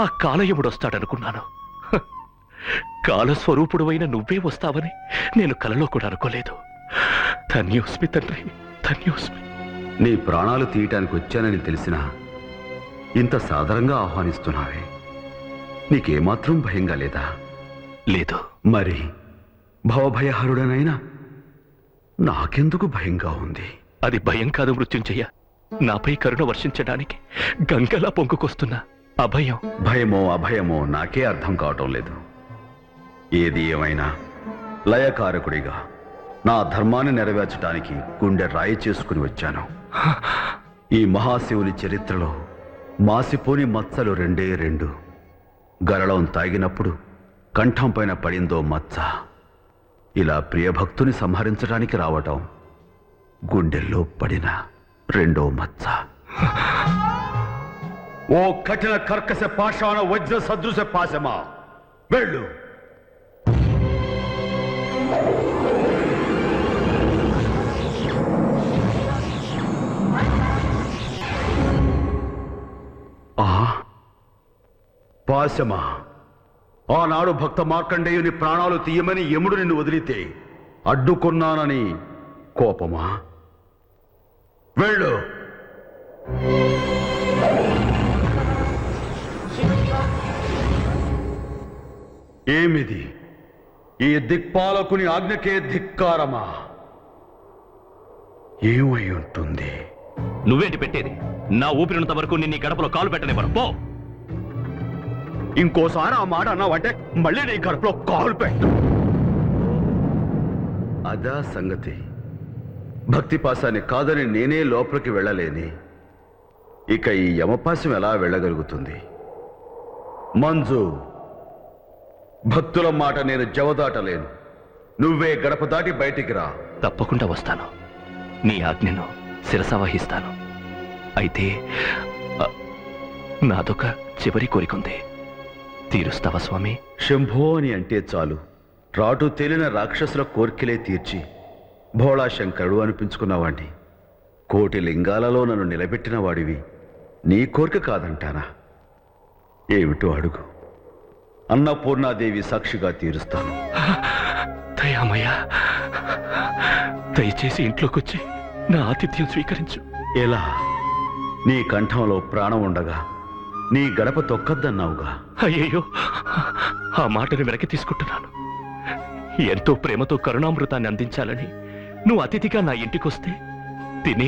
K: ఆ కాలయముడు వస్తాడనుకున్నాను. హ! కాలస్వరూపుడువైన నువ్వే వస్తావని నేను కలలో కూడా అనుకోలేదు. ధన్యోస్మి తండ్రి, ధన్యోస్మి.
E: నీ ప్రాణాలు తీయటానికి వచ్చానని తెలిసినా ఇంత సాదరంగా ఆహ్వానిస్తున్నావే, నీకేమాత్రం భయంగా లేదా?
K: లేదు.
E: మరి భవభయహరుడనైనా నాకెందుకు భయంగా ఉంది?
K: అది భయం కాదు మృత్యుంజయ, నాపై కరుణ వర్షించడానికి గంగలా పొంగుకొస్తున్న అభయం.
E: భయమో అభయమో నాకే అర్థం కావటం లేదు. ఏది ఏమైనా లయకారకుడిగా నా ధర్మాన్ని నెరవేర్చడానికి గుండె రాయి చేసుకుని వచ్చాను. ఈ మహాశివుని చరిత్రలో మాసిపోని మచ్చలు రెండే రెండు. గరళం తాగినప్పుడు కంఠం పైన పడిందో మచ్చ. ఇలా ప్రియభక్తుని సంహరించడానికి రావటం గుండెల్లో పడిన రెండో మచ్చ. ఓ కఠిన కర్కశ పాషాణ వజ్ర సదృశ పాశమా, వెళ్ళు. పాశమా, ఆనాడు భక్త మార్కండేయుని ప్రాణాలు తీయమని యముడు నిన్ను వదిలితే అడ్డుకున్నానని కోపమా? వెళ్ళు. ఏమిది? ఈ దిక్పాలకుని ఆజ్ఞకే ధిక్కారమా? ఏమై ఉంటుంది?
K: నువ్వేంటి పెట్టేది? నా ఊపిరినంత వరకు నిన్ను ఈ గడపలో కాలు పెట్టనివ్వను. పో.
E: ఇంకోసారి ఆ మాట అన్నావంటే మళ్ళీ నీ గడపలో కాలు పెట్టు. అదా సంగతి. భక్తి పాశాన్ని కాదని నేనే లోపలికి వెళ్ళలేని ఇక ఈ యమపాశం ఎలా వెళ్ళగలుగుతుంది? మంజు, భక్తుల మాట నేను జవదాటలేను. నువ్వే గడప దాటి బయటికి రా.
K: తప్పకుండా వస్తాను. నీ ఆజ్ఞను శిరసావహిస్తాను. అయితే నాదొక చివరి కోరికుంది. తీరుస్తావా స్వామి?
E: శంభో అని అంటే చాలు రాటు తేలిన రాక్షసుల కోర్కెలే తీర్చి భోళా శంకరుడు అనిపించుకున్నవాణ్ణి. కోటి లింగాలలో నన్ను నిలబెట్టిన వాడివి. నీ కోరిక కాదంటానా? ఏమిటో అడుగు. అన్నపూర్ణాదేవి సాక్షిగా తీరుస్తాను.
K: దయామయ్య, దయచేసి ఇంట్లోకొచ్చి నా ఆతిథ్యం స్వీకరించు.
E: ఎలా? నీ కంఠంలో ప్రాణం ఉండగా నీ గడప తొక్కద్దన్నావుగా.
K: అయ్యయ్యో, ఆ మాటను వెనక్కి తీసుకుంటున్నాను. ఎంతో ప్రేమతో కరుణామృతాన్ని అందించాలని నువ్వు అతిథిగా నా ఇంటికొస్తే తినే